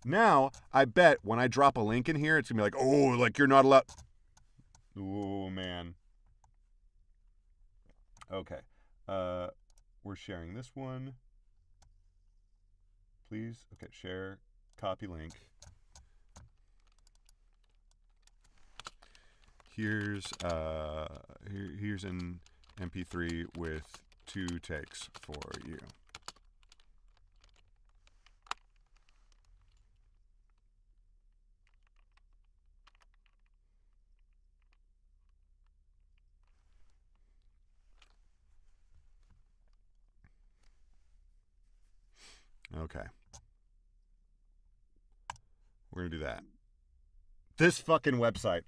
Now, I bet when I drop a link in here, it's going to be like, oh, like you're not allowed. Oh, man. Okay. We're sharing this one. Please. Okay, share. Copy link. Here's an MP3 with 2 takes for you. Okay. We're going to do that. This fucking website.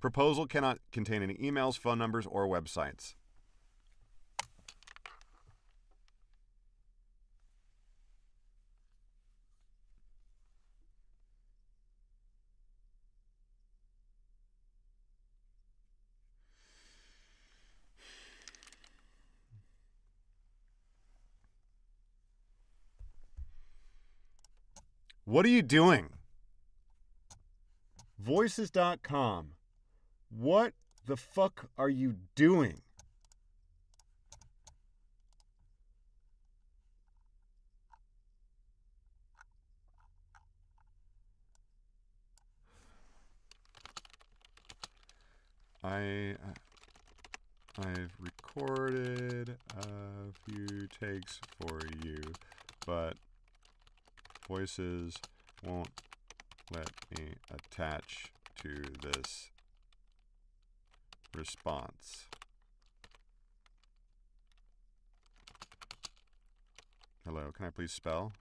Proposal cannot contain any emails, phone numbers, or websites. What are you doing? Voices.com. What the fuck are you doing? I've recorded a few takes for you, but Voices won't let me attach to this response. Hello, can I please spell?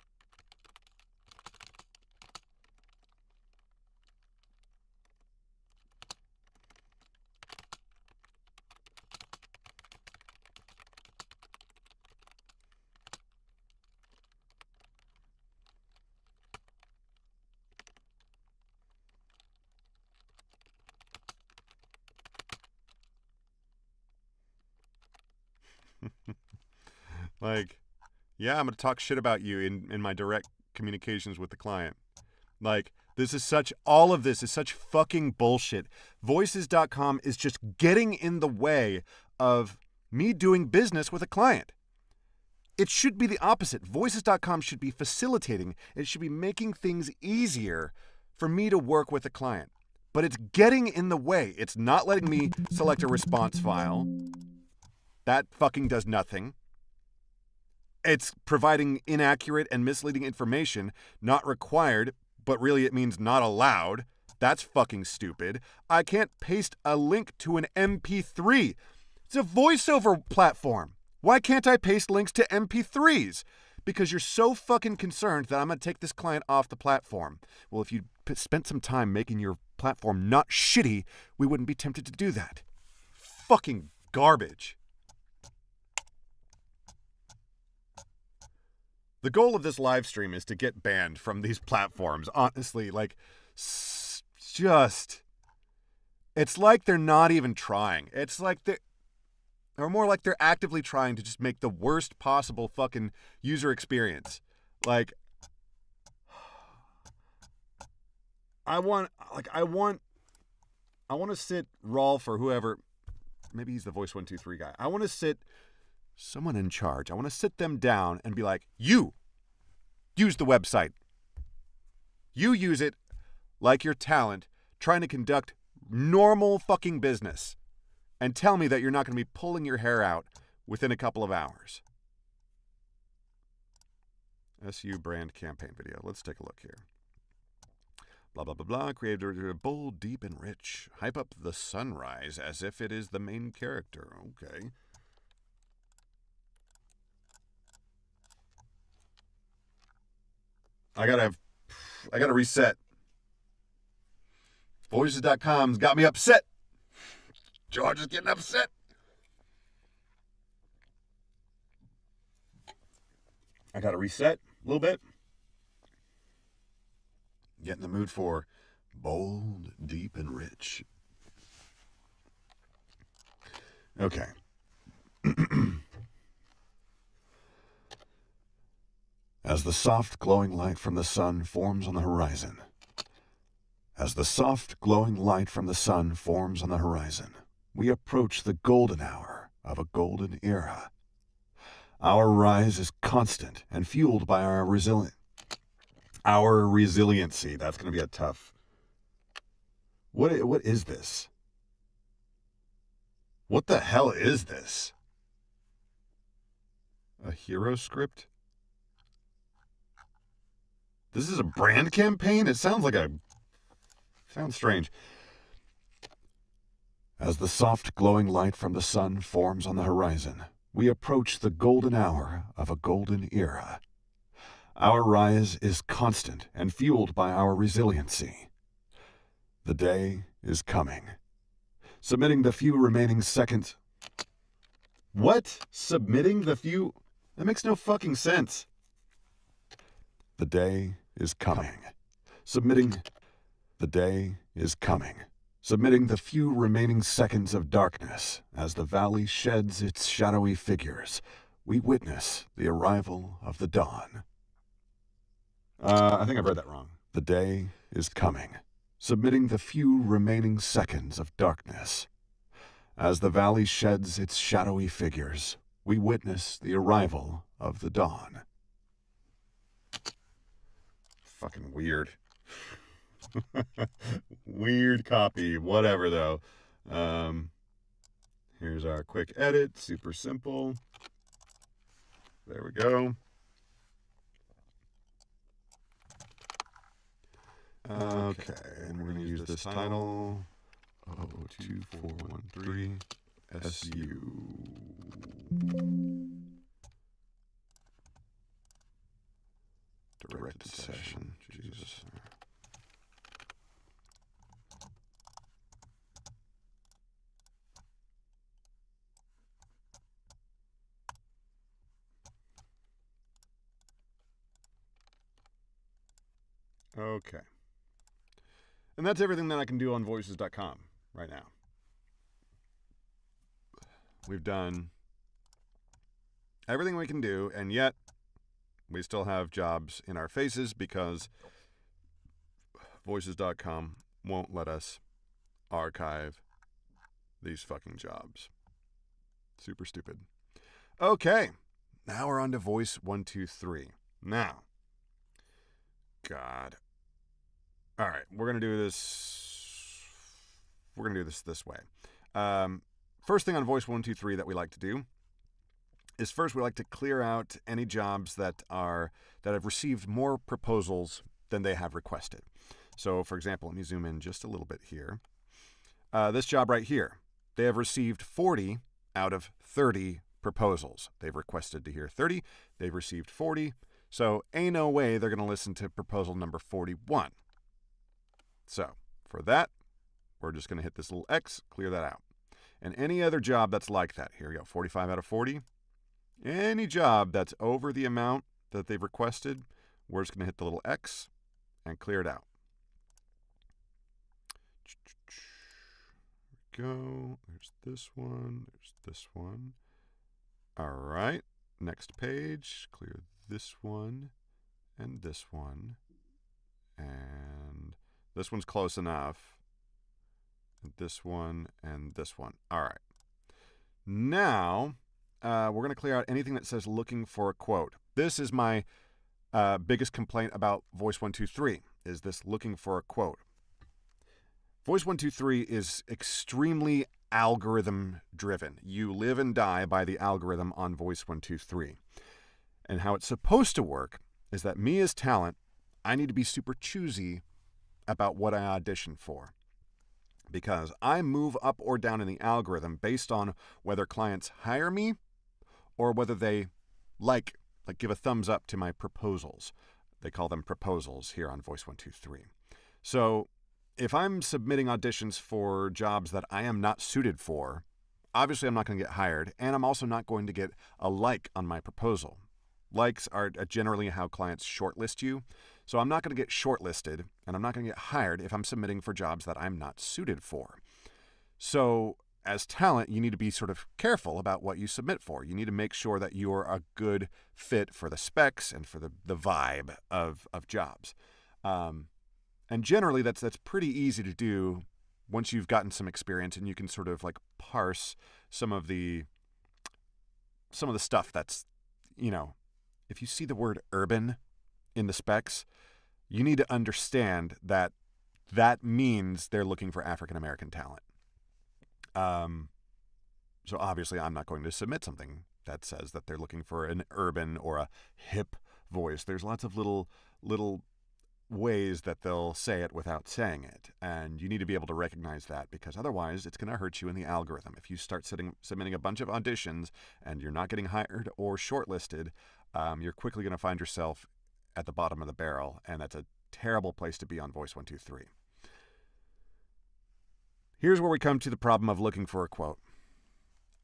Like, yeah, I'm going to talk shit about you in my direct communications with the client. Like, all of this is such fucking bullshit. Voices.com is just getting in the way of me doing business with a client. It should be the opposite. Voices.com should be facilitating. It should be making things easier for me to work with a client. But it's getting in the way. It's not letting me select a response file. That fucking does nothing. It's providing inaccurate and misleading information, not required, but really it means not allowed. That's fucking stupid. I can't paste a link to an MP3. It's a voiceover platform. Why can't I paste links to MP3s? Because you're so fucking concerned that I'm going to take this client off the platform. Well, if you spent some time making your platform not shitty, we wouldn't be tempted to do that. Fucking garbage. The goal of this live stream is to get banned from these platforms. Honestly, like, just, it's like they're not even trying. It's like or more like they're actively trying to just make the worst possible fucking user experience. Like, I want to sit Rolf or whoever, maybe he's the Voice123 guy. I want to sit someone in charge. I want to sit them down and be like, you use the website. You use it like your talent, trying to conduct normal fucking business. And tell me that you're not going to be pulling your hair out within a couple of hours. SU brand campaign video. Let's take a look here. Blah, blah, blah, blah. Creator bold, deep, and rich. Hype up the sunrise as if it is the main character. Okay. I gotta reset. Voices.com's got me upset. George is getting upset. I gotta reset a little bit. Get in the mood for bold, deep, and rich. Okay. As the soft glowing light from the sun forms on the horizon. As the soft glowing light from the sun forms on the horizon, we approach the golden hour of a golden era. Our rise is constant and fueled by our resiliency. That's going to be a tough. What is this? What the hell is this? A hero script? This is a brand campaign? It sounds strange. As the soft glowing light from the sun forms on the horizon, we approach the golden hour of a golden era. Our rise is constant and fueled by our resiliency. The day is coming. Submitting the few remaining seconds. What? Submitting the few? That makes no fucking sense. The day is coming. The day is coming. Submitting the few remaining seconds of darkness as the valley sheds its shadowy figures, we witness the arrival of the dawn. I think I've read that wrong. The day is coming. Submitting the few remaining seconds of darkness. As the valley sheds its shadowy figures, we witness the arrival of the dawn. Fucking weird. Weird copy. Whatever, though. Here's our quick edit. Super simple. There we go. Okay, and we're going to use this title. 02413 SU. Directed session. Jesus. Okay. And that's everything that I can do on voices.com right now. We've done everything we can do, and yet we still have jobs in our faces because voices.com won't let us archive these fucking jobs. Super stupid. Okay. now we're on to Voice123. Now, God. All right, we're going to do this. We're going to do this way. First thing on Voice123 that we like to do is first we like to clear out any jobs that have received more proposals than they have requested. So, for example, let me zoom in just a little bit here. This job right here, they have received 40 out of 30 proposals. They've requested to hear 30. They've received 40. So, ain't no way they're going to listen to proposal number 41. So, for that, we're just going to hit this little X, clear that out. And any other job that's like that, here we go, 45 out of 40. Any job that's over the amount that they've requested, we're just going to hit the little X and clear it out. There we go. There's this one. There's this one. All right. Next page. Clear this one and this one. And this one's close enough. This one and this one. All right. Now, we're going to clear out anything that says looking for a quote. This is my biggest complaint about Voice123, is this looking for a quote. Voice123 is extremely algorithm driven. You live and die by the algorithm on Voice123. And how it's supposed to work is that me as talent, I need to be super choosy about what I audition for, because I move up or down in the algorithm based on whether clients hire me or whether they give a thumbs up to my proposals. They call them proposals here on Voice123. So if I'm submitting auditions for jobs that I am not suited for, obviously I'm not going to get hired, and I'm also not going to get a like on my proposal. Likes are generally how clients shortlist you. So I'm not going to get shortlisted, and I'm not going to get hired if I'm submitting for jobs that I'm not suited for. So as talent, you need to be sort of careful about what you submit for. You need to make sure that you're a good fit for the specs and for the vibe of jobs. And generally, that's pretty easy to do once you've gotten some experience and you can sort of like parse some of the stuff that's, if you see the word urban in the specs, you need to understand that means they're looking for African American talent. So obviously I'm not going to submit something that says that they're looking for an urban or a hip voice. There's lots of little ways that they'll say it without saying it. And you need to be able to recognize that, because otherwise it's going to hurt you in the algorithm. If you start submitting a bunch of auditions and you're not getting hired or shortlisted, you're quickly going to find yourself at the bottom of the barrel, and that's a terrible place to be on Voice123. Here's where we come to the problem of looking for a quote.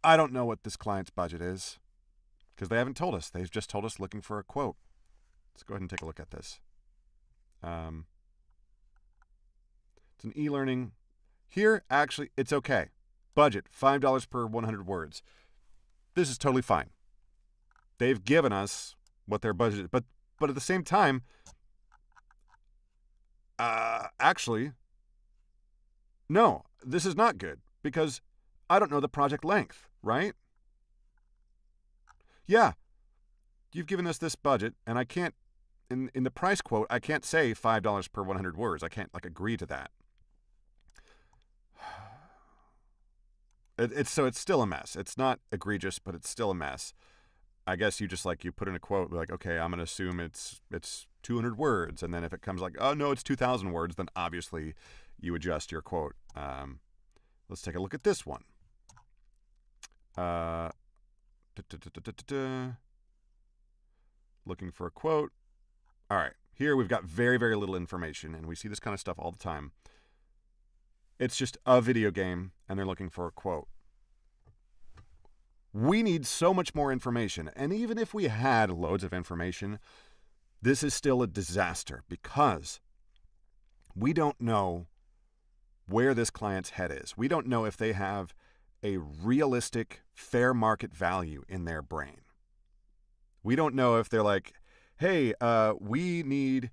I don't know what this client's budget is, because they haven't told us. They've just told us looking for a quote. Let's go ahead and take a look at this. It's an e-learning. Here, actually, it's okay. Budget, $5 per 100 words. This is totally fine. They've given us what their budget is. But at the same time, actually, no, this is not good, because I don't know the project length, right? Yeah, you've given us this budget, and I can't, in the price quote, I can't say $5 per 100 words. I can't agree to that. It's still a mess. It's not egregious, but it's still a mess. I guess you just you put in a quote like, okay, I'm going to assume it's 200 words. And then if it comes oh no, it's 2,000 words, then obviously you adjust your quote. Let's take a look at this one. Looking for a quote. All right, here we've got very, very little information, and we see this kind of stuff all the time. It's just a video game, and they're looking for a quote. We need so much more information, and even if we had loads of information, this is still a disaster, because we don't know where this client's head is. We don't know if they have a realistic, fair market value in their brain. We don't know if they're like, hey, we need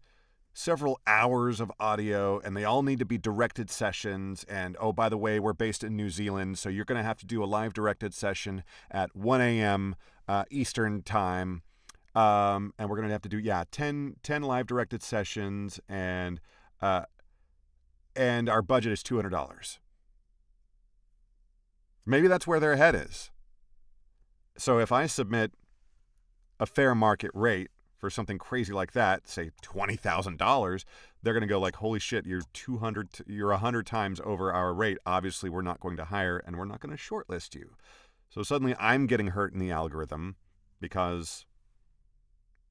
several hours of audio, and they all need to be directed sessions. And, oh, by the way, we're based in New Zealand, so you're going to have to do a live directed session at 1 a.m. Eastern time. And we're going to have to do, 10 live directed sessions, and our budget is $200. Maybe that's where their head is. So if I submit a fair market rate for something crazy like that, say $20,000, they're going to go like, holy shit, you're 100 times over our rate. Obviously, we're not going to hire, and we're not going to shortlist you. So suddenly I'm getting hurt in the algorithm because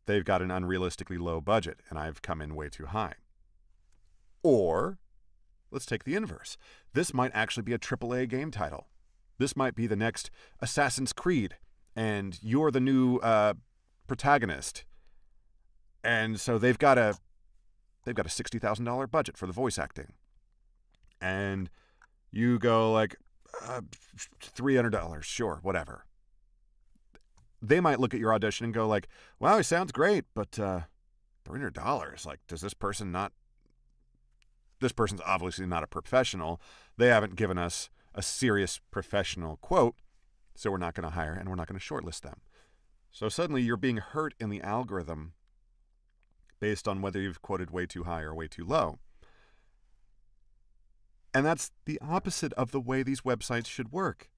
they've got an unrealistically low budget and I've come in way too high. Or let's take the inverse. This might actually be a AAA game title. This might be the next Assassin's Creed, and you're the new protagonist. And so they've got a $60,000 budget for the voice acting. And you go like, $300, sure, whatever. They might look at your audition and go like, wow, he sounds great, but $300, like, does this person's obviously not a professional. They haven't given us a serious professional quote, so we're not going to hire, and we're not going to shortlist them. So suddenly you're being hurt in the algorithm based on whether you've quoted way too high or way too low. And that's the opposite of the way these websites should work.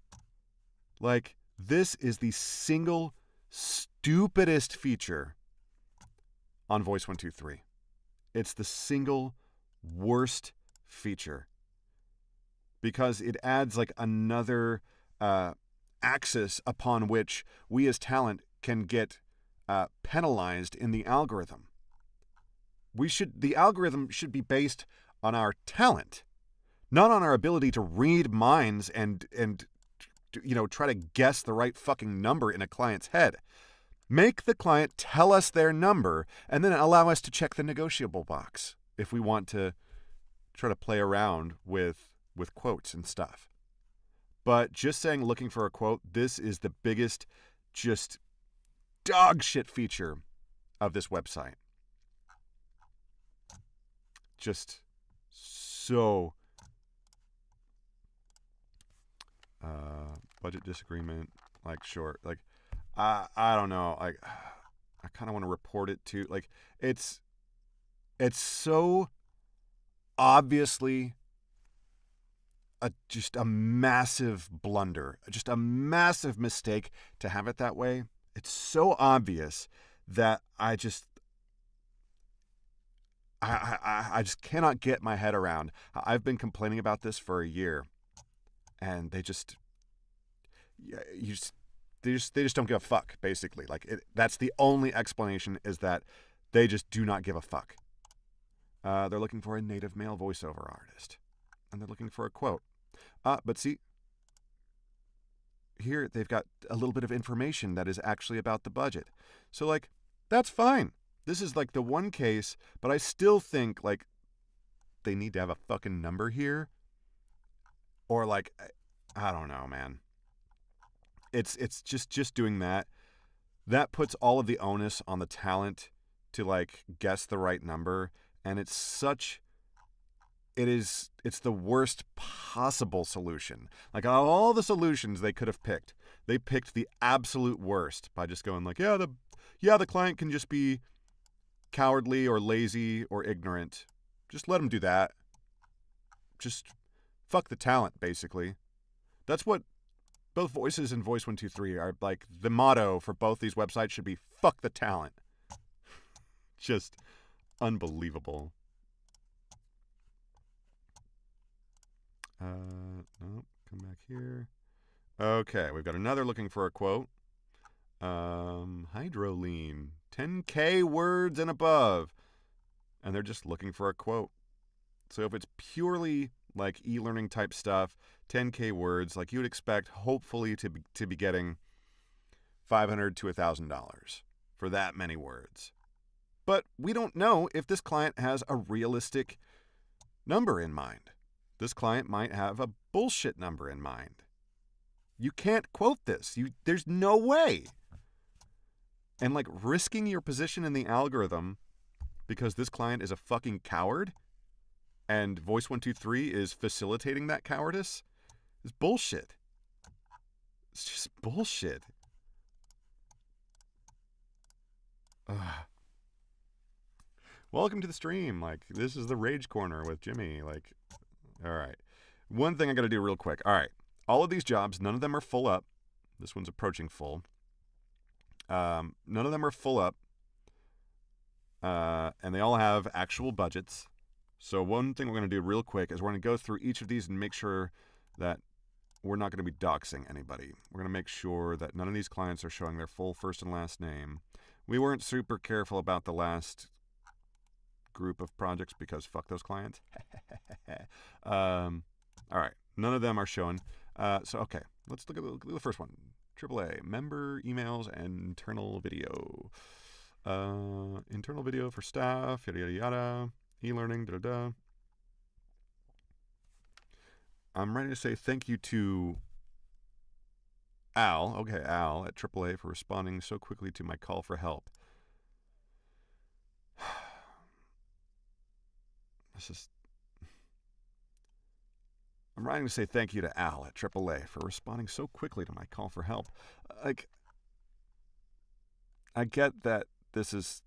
Like, this is the single stupidest feature on Voice123. It's the single worst feature because it adds like another axis upon which we as talent can get penalized in the algorithm. The algorithm should be based on our talent, not on our ability to read minds and try to guess the right fucking number in a client's head. Make the client tell us their number and then allow us to check the negotiable box if we want to try to play around with quotes and stuff. But just saying looking for a quote, this is the biggest just dog shit feature of this website. Just so budget disagreement, like short, like I don't know, like I kind of want to report it to, like it's so obviously just a massive blunder, just a massive mistake to have it that way. It's so obvious that I just cannot get my head around. I've been complaining about this for a year, and they just don't give a fuck, basically. Like that's the only explanation, is that they just do not give a fuck. They're looking for a native male voiceover artist, and they're looking for a quote. But see, here they've got a little bit of information that is actually about the budget. So like, that's fine. This is like the one case, but I still think like they need to have a fucking number here. Or like, I don't know, man. It's just doing that. That puts all of the onus on the talent to like guess the right number. And it's the worst possible solution. Like, out of all the solutions they could have picked, they picked the absolute worst by just going like, the client can just be cowardly or lazy or ignorant. Just let them do that. Just fuck the talent, basically. That's what both Voices and Voice123 are like. The motto for both these websites should be fuck the talent. Just unbelievable. Nope, come back here. Okay, we've got another looking for a quote. Hydrolean, 10K words and above. And they're just looking for a quote. So if it's purely like e-learning type stuff, 10K words, like you would expect, hopefully to be getting $500 to $1,000 for that many words. But we don't know if this client has a realistic number in mind. This client might have a bullshit number in mind. You can't quote this. There's no way. And like risking your position in the algorithm because this client is a fucking coward and Voice123 is facilitating that cowardice is bullshit. It's just bullshit. Welcome to the stream. Like, this is the Rage Corner with Jimmy. Like, all right. One thing I got to do real quick. All right. All of these jobs, none of them are full up. This one's approaching full. None of them are full up. And they all have actual budgets. So one thing we're going to do real quick is we're going to go through each of these and make sure that we're not going to be doxing anybody. We're going to make sure that none of these clients are showing their full first and last name. We weren't super careful about the last group of projects because fuck those clients. All right. None of them are showing. So, okay. Let's look at the first one. AAA, member emails and internal video. Internal video for staff, yada, yada, yada. E-learning, da-da-da. I'm ready to say thank you to Al, okay, Al at AAA for responding so quickly to my call for help. I'm writing to say thank you to Al at AAA for responding so quickly to my call for help. Like, I get that this is,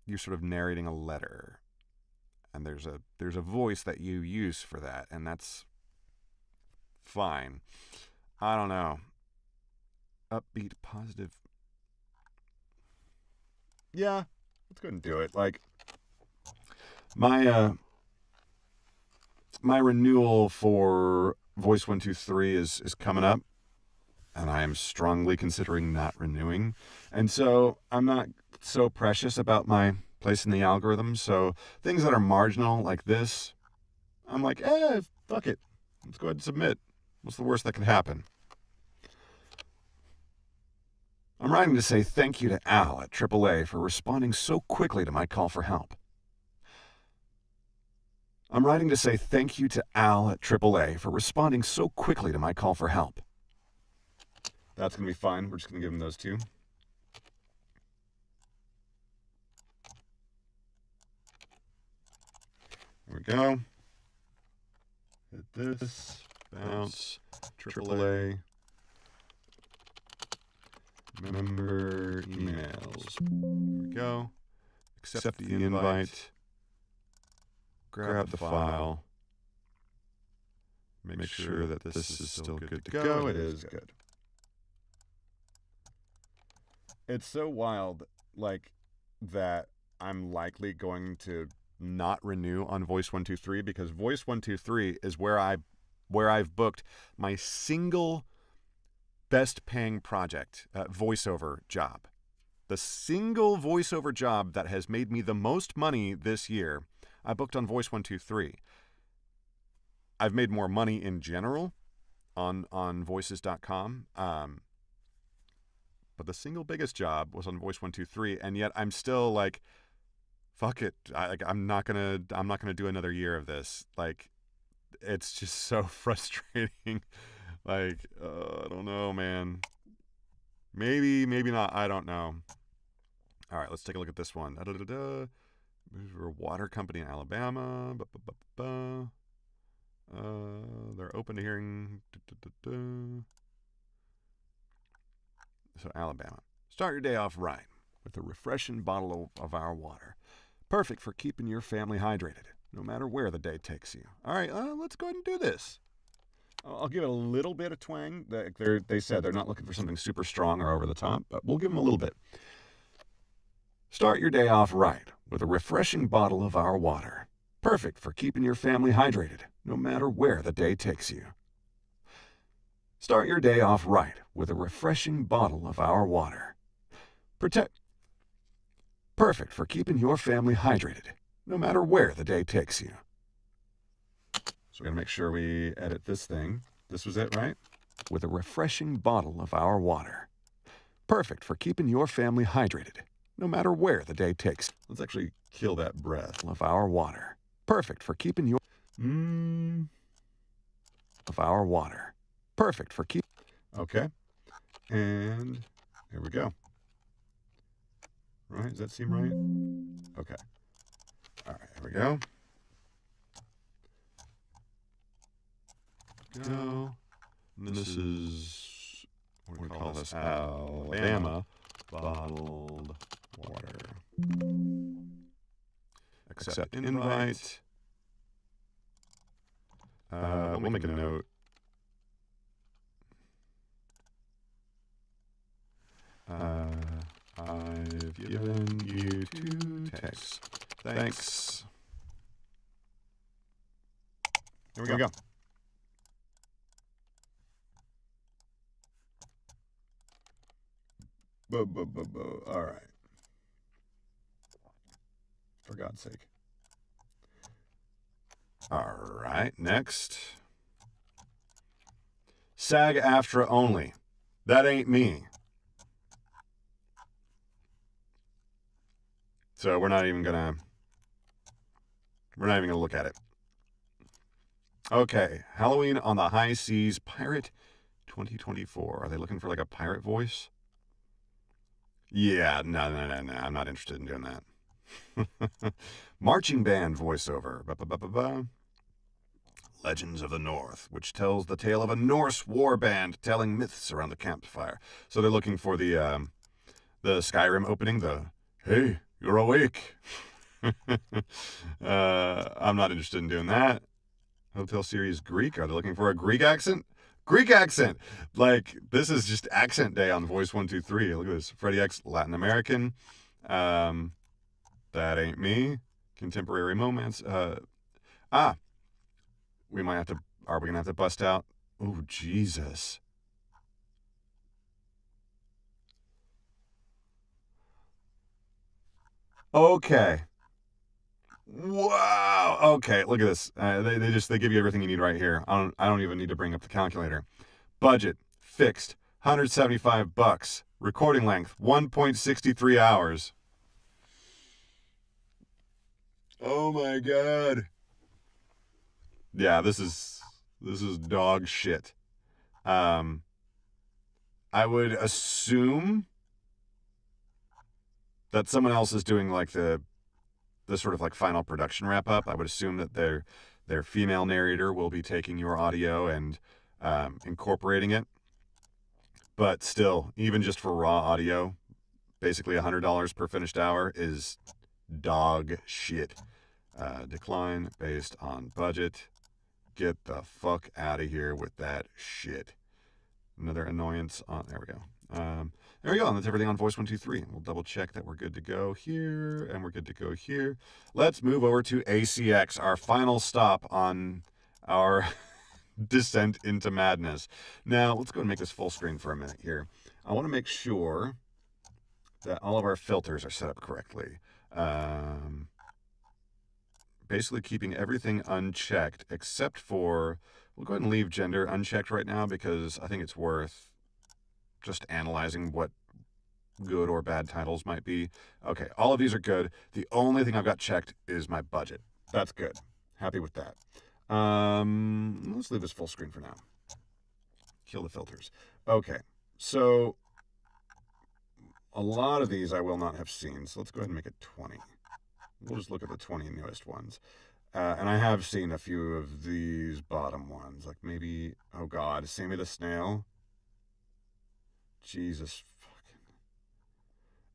you're sort of narrating a letter, and there's a voice that you use for that, and that's fine. I don't know. Upbeat, positive. Yeah, let's go ahead and do it. Like, my renewal for Voice123 is coming up, and I am strongly considering not renewing. And so I'm not so precious about my place in the algorithm. So things that are marginal like this, I'm like, fuck it. Let's go ahead and submit. What's the worst that could happen? I'm writing to say thank you to Al at AAA for responding so quickly to my call for help. I'm writing to say thank you to Al at AAA for responding so quickly to my call for help. That's going to be fine. We're just going to give him those two. There we go. Hit this. Bounce. AAA. Member emails. There we go. Accept the invite. Grab the file. Make sure that this is still good to go. It is good. It's so wild, like, that I'm likely going to not renew on Voice123 because Voice123 is where I've booked my single best paying project, voiceover job. The single voiceover job that has made me the most money this year, I booked on Voice123. I've made more money in general on voices.com. But the single biggest job was on Voice123, and yet I'm still like, fuck it. I'm not gonna do another year of this. Like, it's just so frustrating. Like, I don't know, man. Maybe not. I don't know. All right, let's take a look at this one. We're a water company in Alabama. They're open to hearing. So, Alabama. Start your day off right with a refreshing bottle of our water. Perfect for keeping your family hydrated, no matter where the day takes you. All right, let's go ahead and do this. I'll give it a little bit of twang. They said they're not looking for something super strong or over the top, but we'll give them a little bit. Start your day off right with a refreshing bottle of our water. Perfect for keeping your family hydrated, no matter where the day takes you. Start your day off right with a refreshing bottle of our water. Perfect for keeping your family hydrated, no matter where the day takes you. So we gotta make sure we edit this thing. This was it, right? With a refreshing bottle of our water. Perfect for keeping your family hydrated, no matter where the day takes. Let's actually kill that breath. Of our water. Perfect for keeping your of our water. Perfect for keep. Okay. And here we go. Right? Does that seem right? Okay. All right, here we go. Go. And this is, what do we call this? Alabama bottled Water. Accept invite. We'll make a note. I've given you 2 texts. Thanks. Here we go. All right. For God's sake. All right, next. SAG-AFTRA only. That ain't me. So we're not even gonna look at it. Okay, Halloween on the High Seas Pirate 2024. Are they looking for like a pirate voice? Yeah, no. I'm not interested in doing that. Marching band voiceover. Ba-ba-ba-ba-ba. Legends of the North, which tells the tale of a Norse war band telling myths around the campfire. So they're looking for the Skyrim opening, the "Hey, you're awake." I'm not interested in doing that. Hotel series Greek. Are they looking for a Greek accent? Greek accent! Like, this is just accent day on Voice123. Look at this. Freddie X, Latin American. That ain't me. Contemporary romance. We might have to... Are we going to have to bust out? Oh, Jesus. Okay. Wow. Okay, look at this. They give you everything you need right here. I don't even need to bring up the calculator. Budget fixed, $175. Recording length 1.63 hours. Oh my god. Yeah, this is dog shit. I would assume that someone else is doing like the sort of like final production wrap up. I would assume that their female narrator will be taking your audio and incorporating it. But still, even just for raw audio, basically $100 per finished hour is dog shit. Decline based on budget. Get the fuck out of here with that shit. Another annoyance on... There we go. There we go. And that's everything on Voice123. We'll double check that we're good to go here, and we're good to go here. Let's move over to ACX, our final stop on our descent into madness. Now, let's go and make this full screen for a minute here. I want to make sure that all of our filters are set up correctly. Basically keeping everything unchecked except for... We'll go ahead and leave gender unchecked right now because I think it's worth just analyzing what good or bad titles might be. Okay, all of these are good. The only thing I've got checked is my budget. That's good. Happy with that. Let's leave this full screen for now. Kill the filters. Okay, so a lot of these I will not have seen, so let's go ahead and make it 20. We'll just look at the 20 newest ones. And I have seen a few of these bottom ones. Like maybe, oh god, Sammy the Snail. Jesus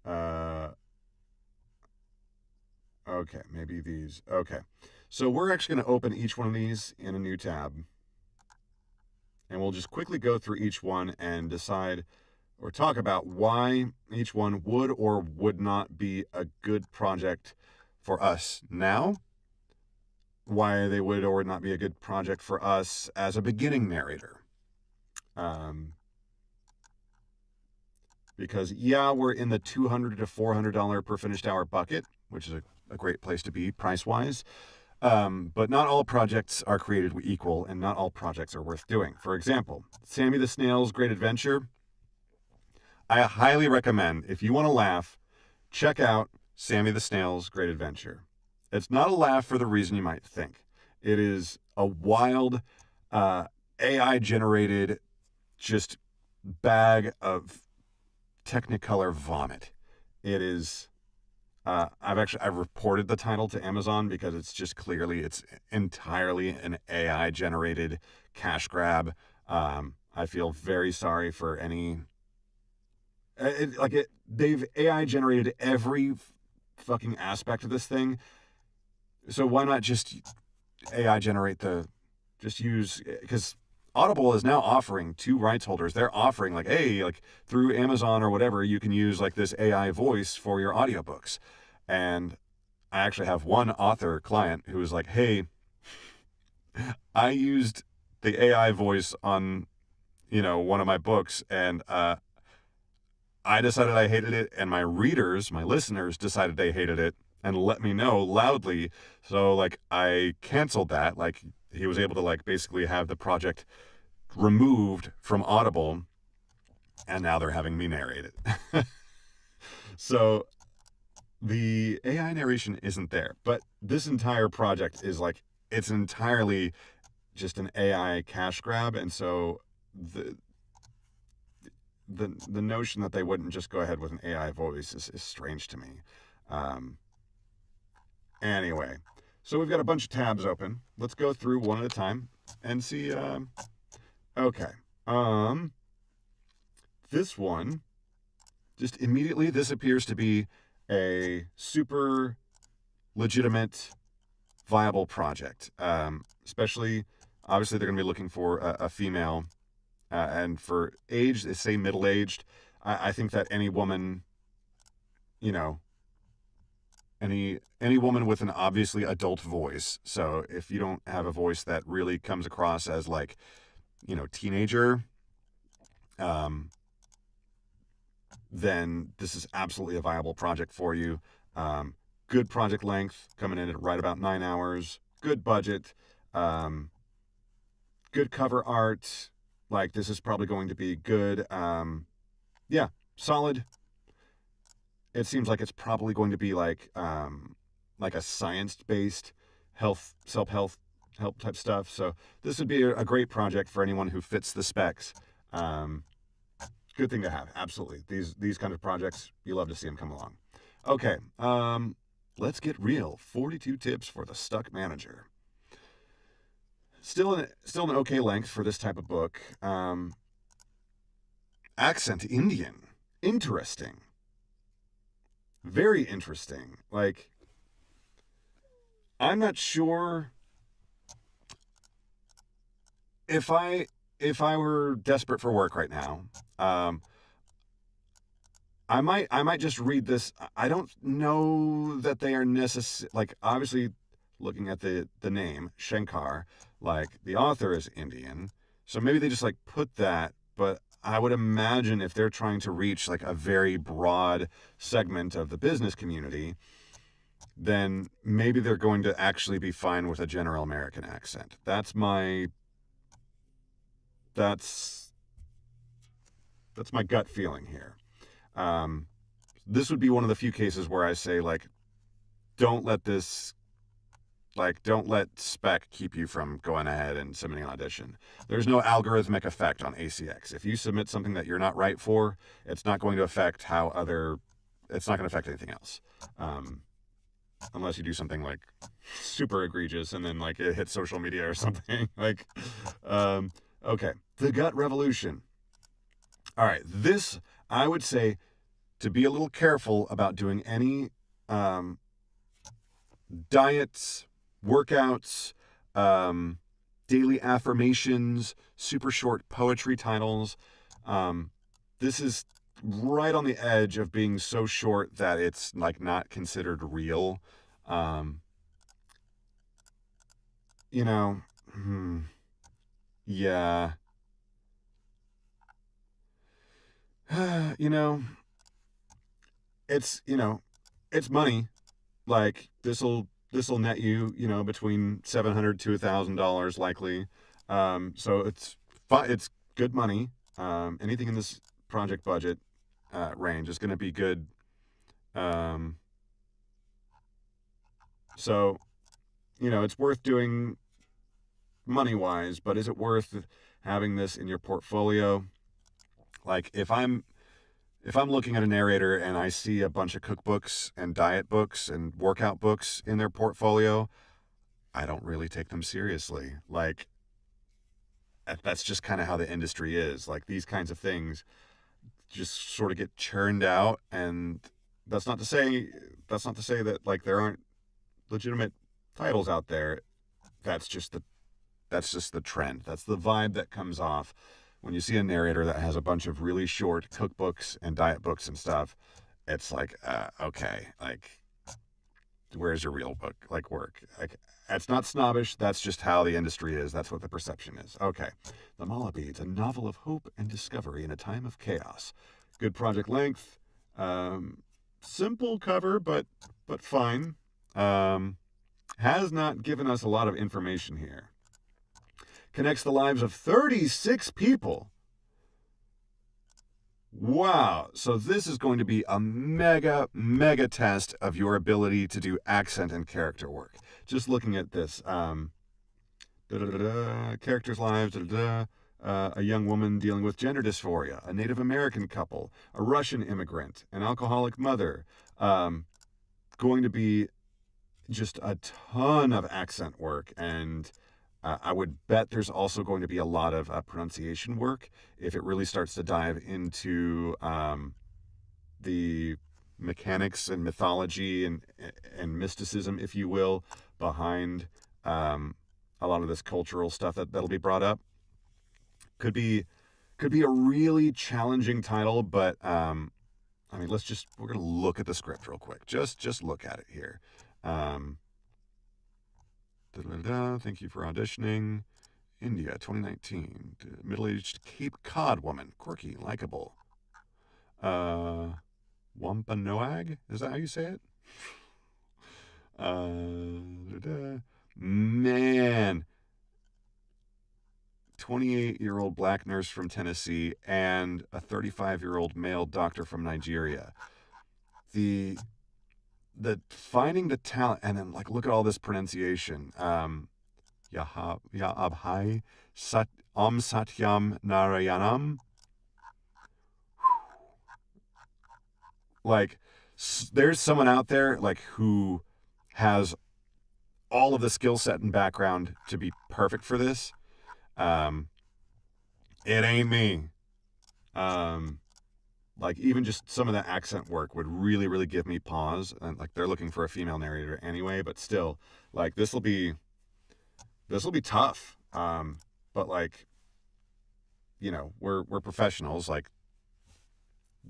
fucking. Okay, maybe these. Okay. So we're actually going to open each one of these in a new tab. And we'll just quickly go through each one and decide or talk about why each one would or would not be a good project for us now, why they would or would not be a good project for us as a beginning narrator. Because, yeah, we're in the $200 to $400 per finished hour bucket, which is a great place to be price-wise. But not all projects are created equal, and not all projects are worth doing. For example, Sammy the Snail's Great Adventure. I highly recommend, if you want to laugh, check out Sammy the Snail's Great Adventure. It's not a laugh for the reason you might think. It is a wild, AI-generated, just bag of Technicolor vomit. It is... I've reported the title to Amazon because it's entirely an AI-generated cash grab. I feel very sorry for any they've AI generated every fucking aspect of this thing. So why not just AI generate just use, because Audible is now offering to rights holders, they're offering like, hey, like through Amazon or whatever, you can use like this AI voice for your audiobooks. And I actually have one author client who was like, hey, I used the AI voice on, one of my books, and I decided I hated it, and my readers, my listeners, decided they hated it and let me know loudly. So, like, I canceled that. Like, he was able to, like, basically have the project removed from Audible, and now they're having me narrate it. So, the AI narration isn't there, but this entire project is like, it's entirely just an AI cash grab, and so the notion that they wouldn't just go ahead with an AI voice is strange to me. Anyway, so we've got a bunch of tabs open. Let's go through one at a time and see. Okay. This one, just immediately, this appears to be a super legitimate, viable project. Especially, obviously, they're going to be looking for a female. And for age, they say middle-aged. I think that any woman, any woman with an obviously adult voice. So if you don't have a voice that really comes across as like, teenager, then this is absolutely a viable project for you. Good project length, coming in at right about 9 hours. Good budget. Good cover art. Like, this is probably going to be good. Yeah, solid. It seems like it's probably going to be like a science-based self-help type stuff. So this would be a great project for anyone who fits the specs. Good thing to have. Absolutely. These kind of projects, you love to see them come along. Okay. Let's get real. 42 tips for the stuck manager. Still an okay length for this type of book. Accent Indian. Interesting. Very interesting. Like, I'm not sure if I were desperate for work right now, I might just read this. I don't know that they are necessary. Like, obviously, looking at the name Shankar, like the author is Indian, so maybe they just like put that. But I would imagine if they're trying to reach like a very broad segment of the business community, then maybe they're going to actually be fine with a general American accent. That's my gut feeling here. This would be one of the few cases where I say, like, don't let spec keep you from going ahead and submitting an audition. There's no algorithmic effect on ACX. If you submit something that you're not right for, it's not going to affect it's not going to affect anything else. Unless you do something like super egregious and then like it hits social media or something. Like, okay. The gut revolution. All right. This, I would say, to be a little careful about doing any diets, workouts, daily affirmations, super short poetry titles. This is right on the edge of being so short that it's like not considered real. Yeah. It's it's money. Like, this'll net you, between $700 to $1,000 likely. So it's good money. Anything in this project budget range is going to be good. So it's worth doing money wise, but is it worth having this in your portfolio? Like, if I'm looking at a narrator and I see a bunch of cookbooks and diet books and workout books in their portfolio, I don't really take them seriously. Like, that's just kind of how the industry is. Like, these kinds of things, just sort of get churned out. And that's not to say that like there aren't legitimate titles out there. That's just the trend. That's the vibe that comes off when you see a narrator that has a bunch of really short cookbooks and diet books and stuff. It's like, okay, like, where's your real book like work? Like, that's not snobbish. That's just how the industry is. That's what the perception is. Okay, The Mala Beads, a novel of hope and discovery in a time of chaos. Good project length. Simple cover, but fine. Has not given us a lot of information here. Connects the lives of 36 people. Wow. So this is going to be a mega test of your ability to do accent and character work. Just looking at this. Characters' lives. A young woman dealing with gender dysphoria. A Native American couple. A Russian immigrant. An alcoholic mother. Going to be just a ton of accent work, and I would bet there's also going to be a lot of pronunciation work if it really starts to dive into the mechanics and mythology and mysticism, if you will, behind a lot of this cultural stuff that'll be brought up. Could be a really challenging title, but I mean, we're gonna look at the script real quick. Just look at it here. Thank you for auditioning. India, 2019. Middle-aged Cape Cod woman. Quirky, likable. Wampanoag? Is that how you say it? Man. 28-year-old black nurse from Tennessee and a 35-year-old male doctor from Nigeria. The finding the talent, and then like look at all this pronunciation. Yahabhai Satyam Narayanam. Like, there's someone out there like who has all of the skill set and background to be perfect for this. It ain't me. Like, even just some of the accent work would really give me pause. And like, they're looking for a female narrator anyway, but still, like, this will be tough. But like, you know, we're professionals. Like,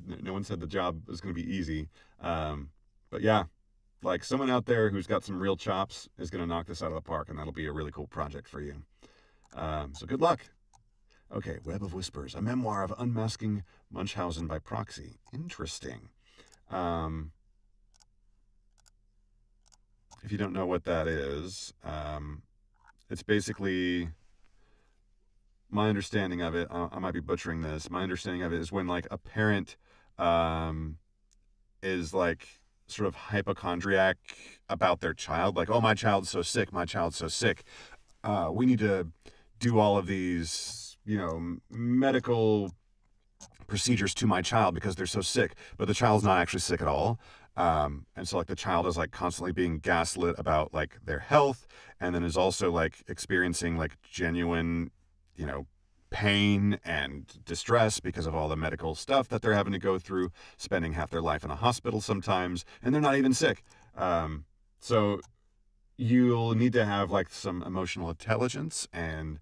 no one said the job is going to be easy. But yeah, like, someone out there who's got some real chops is going to knock this out of the park, and that'll be a really cool project for you. So good luck. Okay, Web of Whispers, a memoir of unmasking Munchausen by proxy. Interesting. If you don't know what that is, it's basically, my understanding of it, I might be butchering this, my understanding of it is when like a parent is like sort of hypochondriac about their child, like, oh, my child's so sick, we need to do all of these, you know, medical procedures to my child because they're so sick, but the child's not actually sick at all. And so like the child is like constantly being gaslit about like their health, and then is also like experiencing like genuine, you know, pain and distress because of all the medical stuff that they're having to go through, spending half their life in a hospital sometimes, and they're not even sick. So you'll need to have like some emotional intelligence and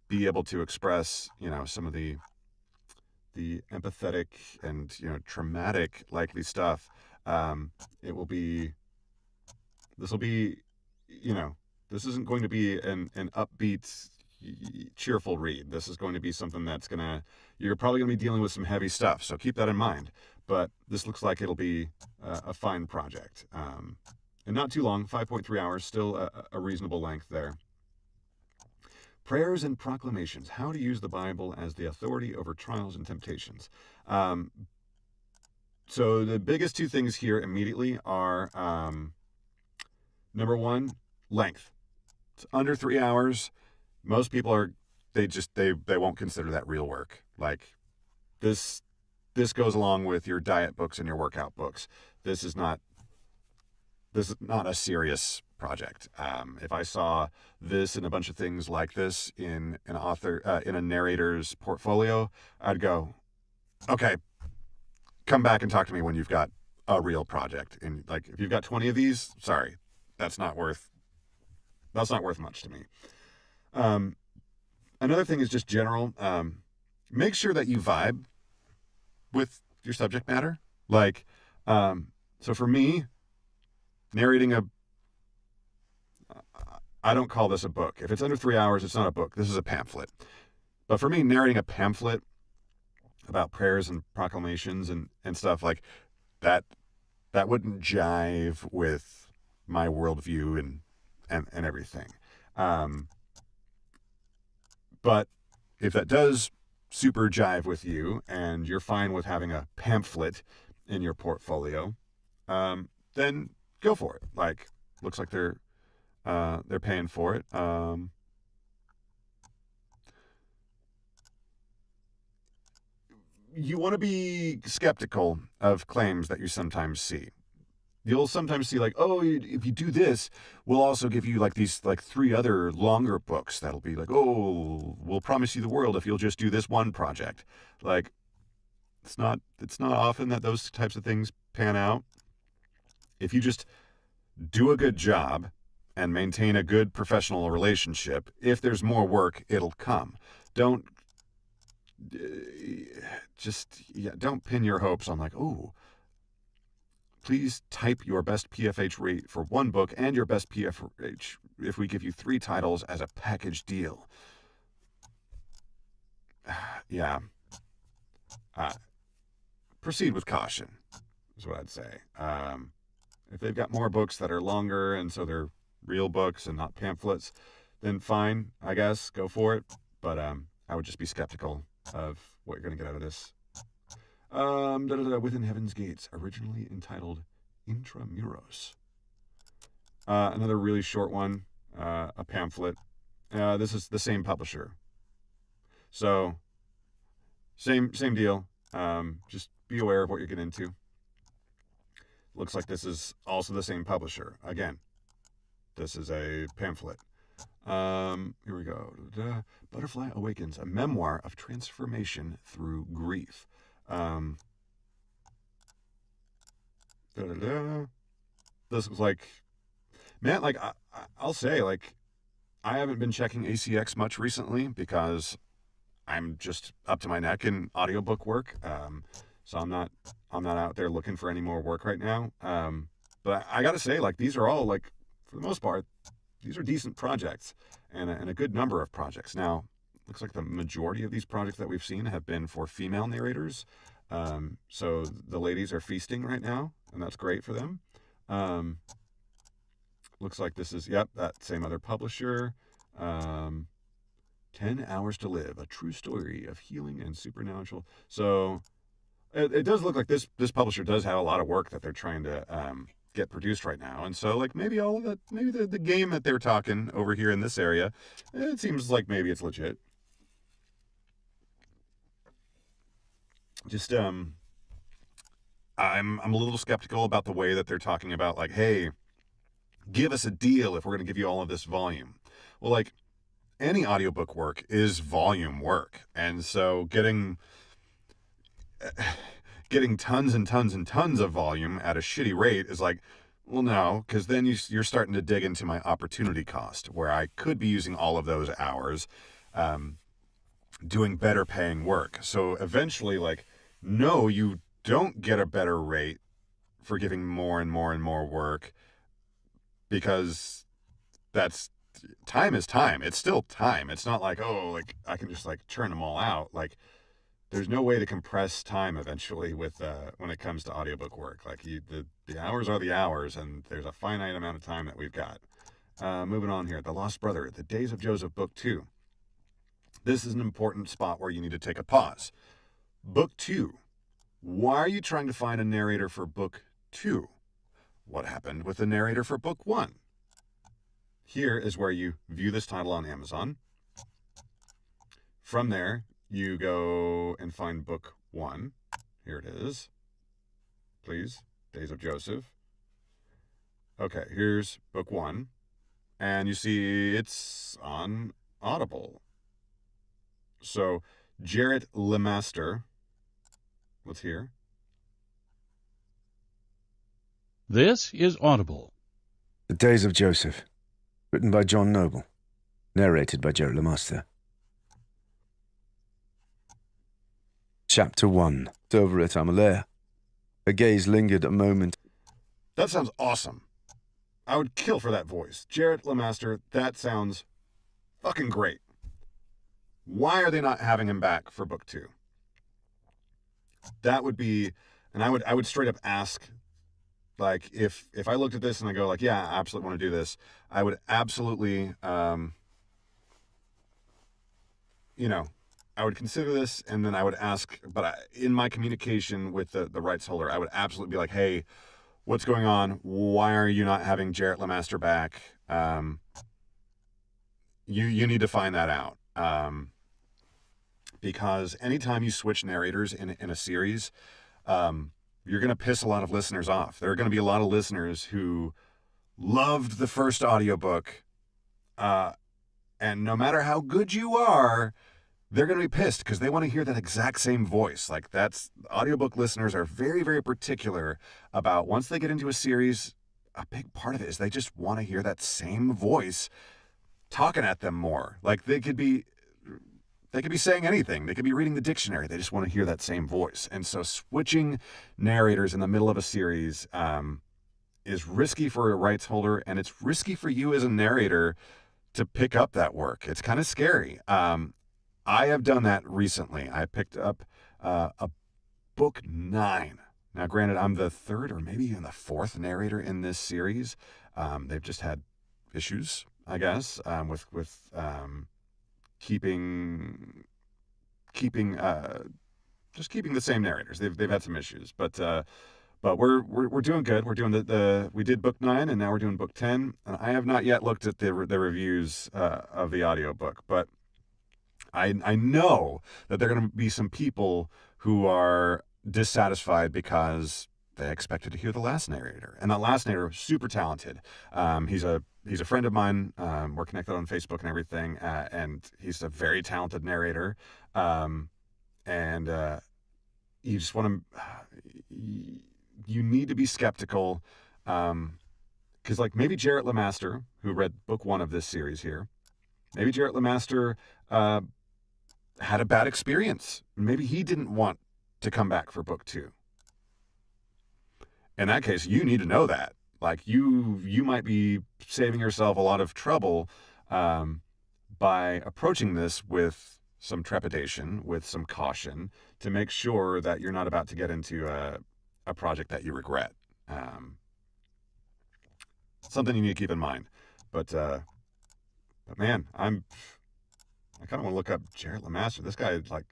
be able to express, you know, some of the empathetic and, you know, traumatic likely stuff. This will be, you know, this isn't going to be an upbeat, cheerful read. This is going to be something you're probably going to be dealing with some heavy stuff. So keep that in mind. But this looks like it'll be a fine project. And not too long, 5.3 hours, still a reasonable length there. Prayers and Proclamations, How to Use the Bible as the Authority Over Trials and Temptations. So the biggest two things here immediately are, number one, length. It's under 3 hours. Most people they won't consider that real work. Like, this goes along with your diet books and your workout books. This is not a serious project. If I saw this and a bunch of things like this in a narrator's portfolio, I'd go, okay, come back and talk to me when you've got a real project. And like, if you've got 20 of these, sorry, that's not worth much to me. Um, Another thing is just general. Make sure that you vibe with your subject matter. Like, so for me, narrating a, I don't call this a book. If it's under 3 hours, it's not a book. This is a pamphlet. But for me, narrating a pamphlet about prayers and proclamations and stuff like that, that wouldn't jive with my worldview and everything. Um, but if that does super jive with you and you're fine with having a pamphlet in your portfolio, then go for it. Like, looks like they're paying for it. You want to be skeptical of claims that you sometimes see. You'll sometimes see like, oh, if you do this, we'll also give you like these like 3 other longer books that'll be like, oh, we'll promise you the world if you'll just do this one project. Like, it's not often that those types of things pan out. If you just do a good job and maintain a good professional relationship, if there's more work, it'll come. Don't don't pin your hopes on like, oh, please type your best PFH rate for one book and your best PFH if we give you 3 titles as a package deal. Yeah. Uh, Proceed with caution, is what I'd say. If they've got more books that are longer and so they're real books and not pamphlets, then fine, I guess, go for it. But I would just be skeptical of what you're going to get out of this. Within Heaven's Gates, originally entitled Intramuros. Another really short one, a pamphlet. This is the same publisher. So, same deal. Just be aware of what you're getting into. Looks like this is also the same publisher. Again, this is a pamphlet. Here we go. Butterfly Awakens, a memoir of transformation through grief. This was like, man, like I'll say, like, I haven't been checking ACX much recently because I'm just up to my neck in audiobook work. So I'm not out there looking for any more work right now. But I gotta say, like, these are all, like, for the most part, these are decent projects and a good number of projects. Now, looks like the majority of these projects that we've seen have been for female narrators. So the ladies are feasting right now, and that's great for them. Looks like this is, yep, that same other publisher. 10 Hours to Live, a true story of healing and supernatural. So it does look like this publisher does have a lot of work that they're trying to get produced right now. And so, like, maybe all of that, maybe the game that they're talking over here in this area, it seems like maybe it's legit. Just I'm a little skeptical about the way that they're talking about, like, hey, give us a deal if we're going to give you all of this volume. Well, like, any audiobook work is volume work. And so getting tons and tons and tons of volume at a shitty rate is like, well, no, because then you're starting to dig into my opportunity cost, where I could be using all of those hours doing better paying work. So eventually, like, no, you don't get a better rate for giving more and more and more work, because that's time is time. It's still time. It's not like, oh, like, I can just, like, churn them all out. Like, there's no way to compress time eventually with when it comes to audiobook work. Like, the hours are the hours, and there's a finite amount of time that we've got. Moving on here. The Lost Brother, The Days of Joseph, Book 2. This is an important spot where you need to take a pause. Book 2. Why are you trying to find a narrator for Book 2? What happened with the narrator for Book 1? Here is where you view this title on Amazon. From there, you go and find Book 1. Here it is. Please. Days of Joseph. Okay, here's Book 1. And you see it's on Audible. So, Jarrett Lemaster Let's hear. This is Audible. The Days of Joseph, written by John Noble, narrated by Jared Lemaster. Chapter 1. Over at Amalea. Her gaze lingered a moment. That sounds awesome. I would kill for that voice. Jared Lemaster, that sounds fucking great. Why are they not having him back for book 2? That would be, and I would straight up ask, like, if I looked at this and I go like, yeah, I absolutely want to do this, I would absolutely, I would consider this, and then I would ask, but in my communication with the rights holder, I would absolutely be like, hey, what's going on? Why are you not having Jarrett Lemaster back? You need to find that out. Because anytime you switch narrators in a series, you're going to piss a lot of listeners off. There are going to be a lot of listeners who loved the first audiobook, and no matter how good you are, they're going to be pissed because they want to hear that exact same voice. Like, audiobook listeners are very, very particular about, once they get into a series, a big part of it is they just want to hear that same voice talking at them more. Like, they could be saying anything. They could be reading the dictionary. They just want to hear that same voice. And so switching narrators in the middle of a series is risky for a rights holder, and it's risky for you as a narrator to pick up that work. It's kind of scary. I have done that recently. I picked up a book 9. Now, granted, I'm the 3rd or maybe even the 4th narrator in this series. They've just had issues, I guess, with keeping the same narrators. They've had some issues, but we're doing good. We're doing we did book 9, and now we're doing book 10. And I have not yet looked at the reviews of the audiobook, but I know that there are going to be some people who are dissatisfied because they expected to hear the last narrator, and that last narrator was super talented. He's a friend of mine. We're connected on Facebook and everything, and he's a very talented narrator. And you just want to, you need to be skeptical, because like maybe Jarrett Lemaster, who read book 1 of this series here, maybe Jarrett Lemaster had a bad experience. Maybe he didn't want to come back for book 2. In that case, you need to know that. Like, you might be saving yourself a lot of trouble by approaching this with some trepidation, with some caution, to make sure that you're not about to get into a project that you regret. Something you need to keep in mind. But man, I kind of want to look up Jarrett Lemaster. This guy is like,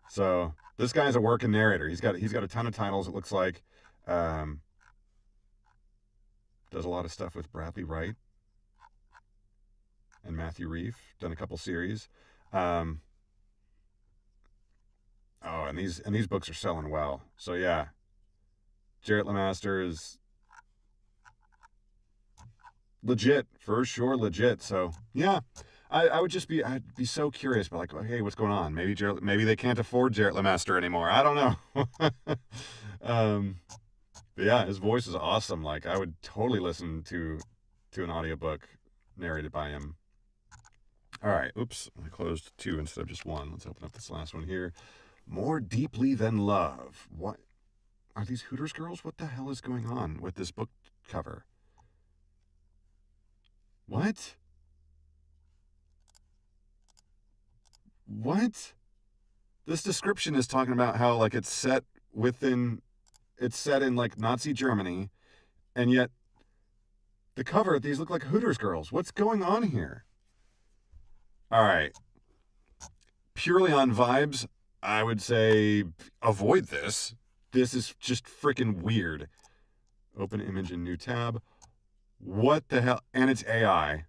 so this guy's a working narrator. He's got a ton of titles. It looks like, does a lot of stuff with Bradley Wright and Matthew Reef. Done a couple series. And these books are selling well. So yeah, Jarrett Lemaster is legit, for sure, legit. So yeah, I'd be so curious, but like, hey, what's going on? Maybe they can't afford Jarrett Lemaster anymore. I don't know. But yeah, his voice is awesome. Like, I would totally listen to an audiobook narrated by him. All right, oops, I closed 2 instead of just 1. Let's open up this last one here. More Deeply Than Love. What are these Hooters girls? What the hell is going on with this book cover? What? This description is talking about how, like, it's set in like Nazi Germany, and yet the cover of these look like Hooters girls. What's going on here? All right. Purely on vibes, I would say avoid this. This is just freaking weird. Open image in new tab. What the hell? And it's AI.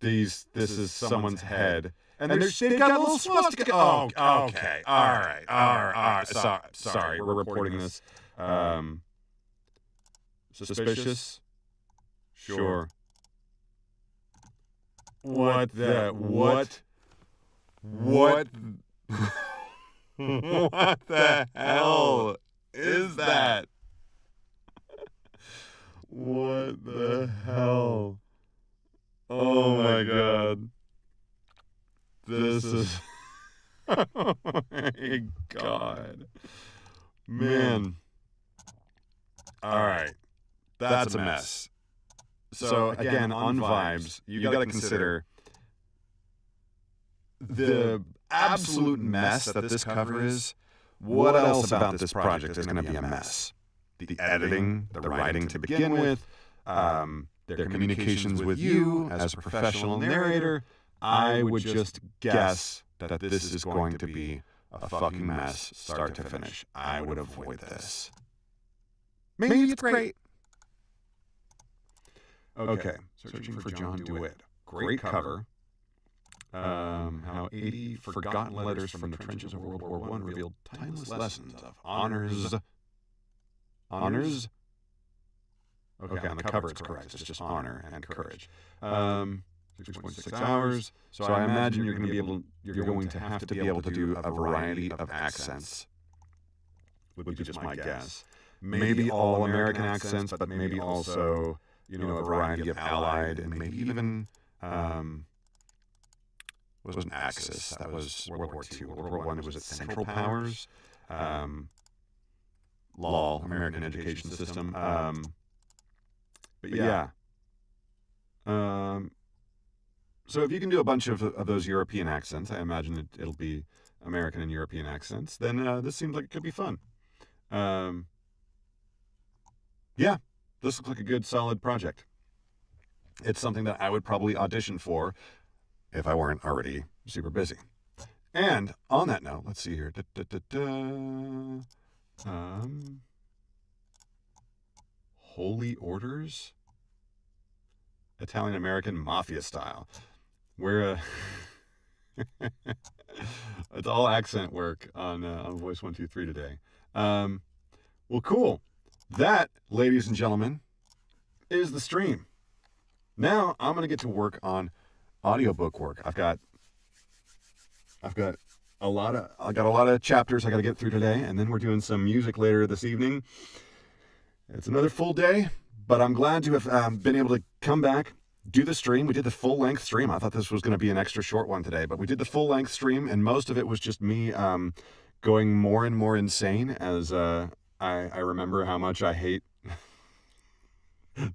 This is someone's head. And they've got a little swastika. Oh, okay. All right. Sorry, we're reporting this. Suspicious? Sure. What What the hell is that? What the hell? Oh my God. This is... Oh my God. Man. All right. That's a mess. So again, on Vibes, you got to consider the absolute mess that this cover is. What else about this project is going to be a mess? The editing, the writing to begin with, their communications with you as a professional narrator. I would just guess that this is going to be a fucking mess, start to finish. I would avoid this. Maybe it's great. Okay, searching for John DeWitt. Great cover. How 80 forgotten letters from the trenches of World War I revealed timeless lessons of honors. Honors? Okay, on the cover it's correct. It's just honor and courage. 6.6 hours. So I imagine you're going to have to be able to do a variety of accents. Would be just my guess. Maybe all American accents, but maybe also, a variety of Allied and maybe even wasn't Axis. That was World War II. World War I, it was at Central Powers. LOL, American Education System. But yeah. So if you can do a bunch of those European accents, I imagine it'll be American and European accents, then this seems like it could be fun. Yeah, this looks like a good, solid project. It's something that I would probably audition for if I weren't already super busy. And on that note, let's see here. Holy Orders? Italian-American Mafia style. We're it's all accent work on Voice123 today. Well, cool. That, ladies and gentlemen, is the stream. Now I'm gonna get to work on audiobook work. I've got a lot of chapters I got to get through today, and then we're doing some music later this evening. It's another full day, but I'm glad to have been able to come back, do the stream. We did the full-length stream. I thought this was going to be an extra short one today, but we did the full-length stream, and most of it was just me going more and more insane as I remember how much I hate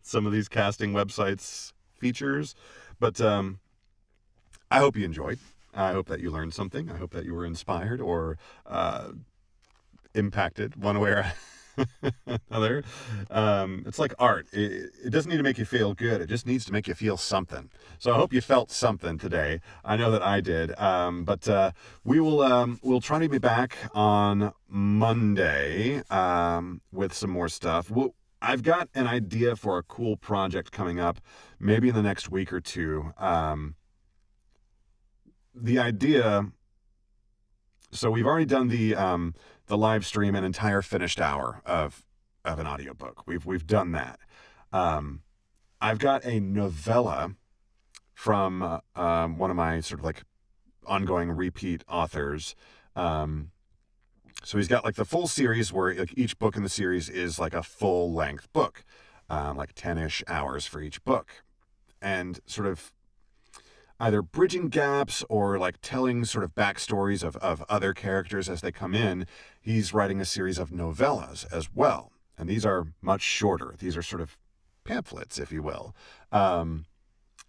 some of these casting websites features. But I hope you enjoyed. I hope that you learned something. I hope that you were inspired or impacted one way or another. It's like art. It doesn't need to make you feel good. It just needs to make you feel something. So I hope you felt something today. I know that I did. But we'll try to be back on Monday with some more stuff. I've got an idea for a cool project coming up, maybe in the next week or two. The idea, so we've already done the live stream, an entire finished hour of an audiobook. We've done that. I've got a novella from one of my sort of like ongoing repeat authors. So he's got like the full series where like each book in the series is like a full length book, like 10-ish hours for each book, and sort of either bridging gaps or like telling sort of backstories of other characters as they come in. He's writing a series of novellas as well. And these are much shorter. These are sort of pamphlets, if you will. And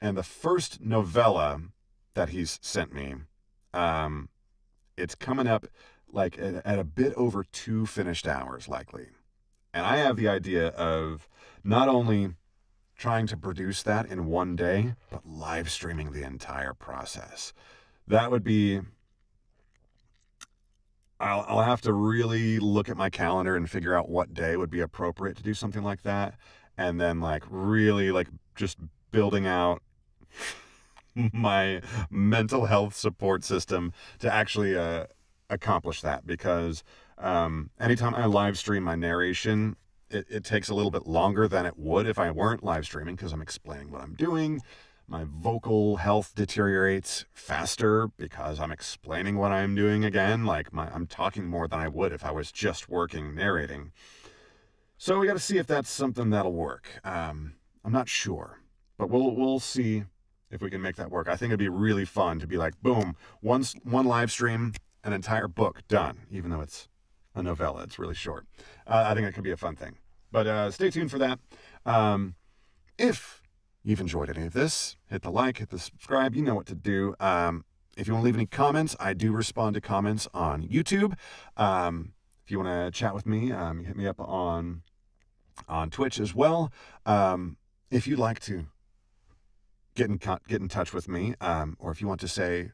the first novella that he's sent me, it's coming up like at a bit over 2 finished hours, likely. And I have the idea of not only trying to produce that in one day, but live streaming the entire process. That would be... I'll have to really look at my calendar and figure out what day would be appropriate to do something like that. And then like really like just building out my mental health support system to actually accomplish that. Because anytime I live stream my narration, it takes a little bit longer than it would if I weren't live streaming, because I'm explaining what I'm doing. my vocal health deteriorates faster because I'm explaining what I'm doing again. Like I'm talking more than I would if I was just working narrating. So we got to see if that's something that'll work. I'm not sure, but we'll see if we can make that work. I think it'd be really fun to be like, boom, one live stream, an entire book done, even though it's a novella. It's really short. I think it could be a fun thing. But stay tuned for that. If you've enjoyed any of this, hit the like, hit the subscribe. You know what to do. If you want to leave any comments, I do respond to comments on YouTube. If you want to chat with me, you hit me up on Twitch as well. If you'd like to get in touch with me, or if you want to say,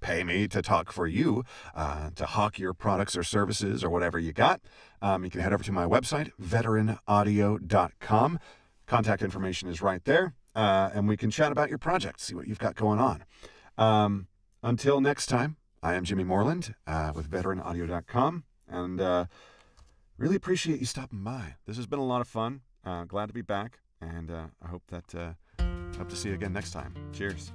pay me to talk for you, to hawk your products or services or whatever you got, you can head over to my website, veteranaudio.com. Contact information is right there, and we can chat about your project, see what you've got going on. Until next time, I am Jimmy Moreland with veteranaudio.com, and really appreciate you stopping by. This has been a lot of fun. Glad to be back, and I hope to see you again next time. Cheers.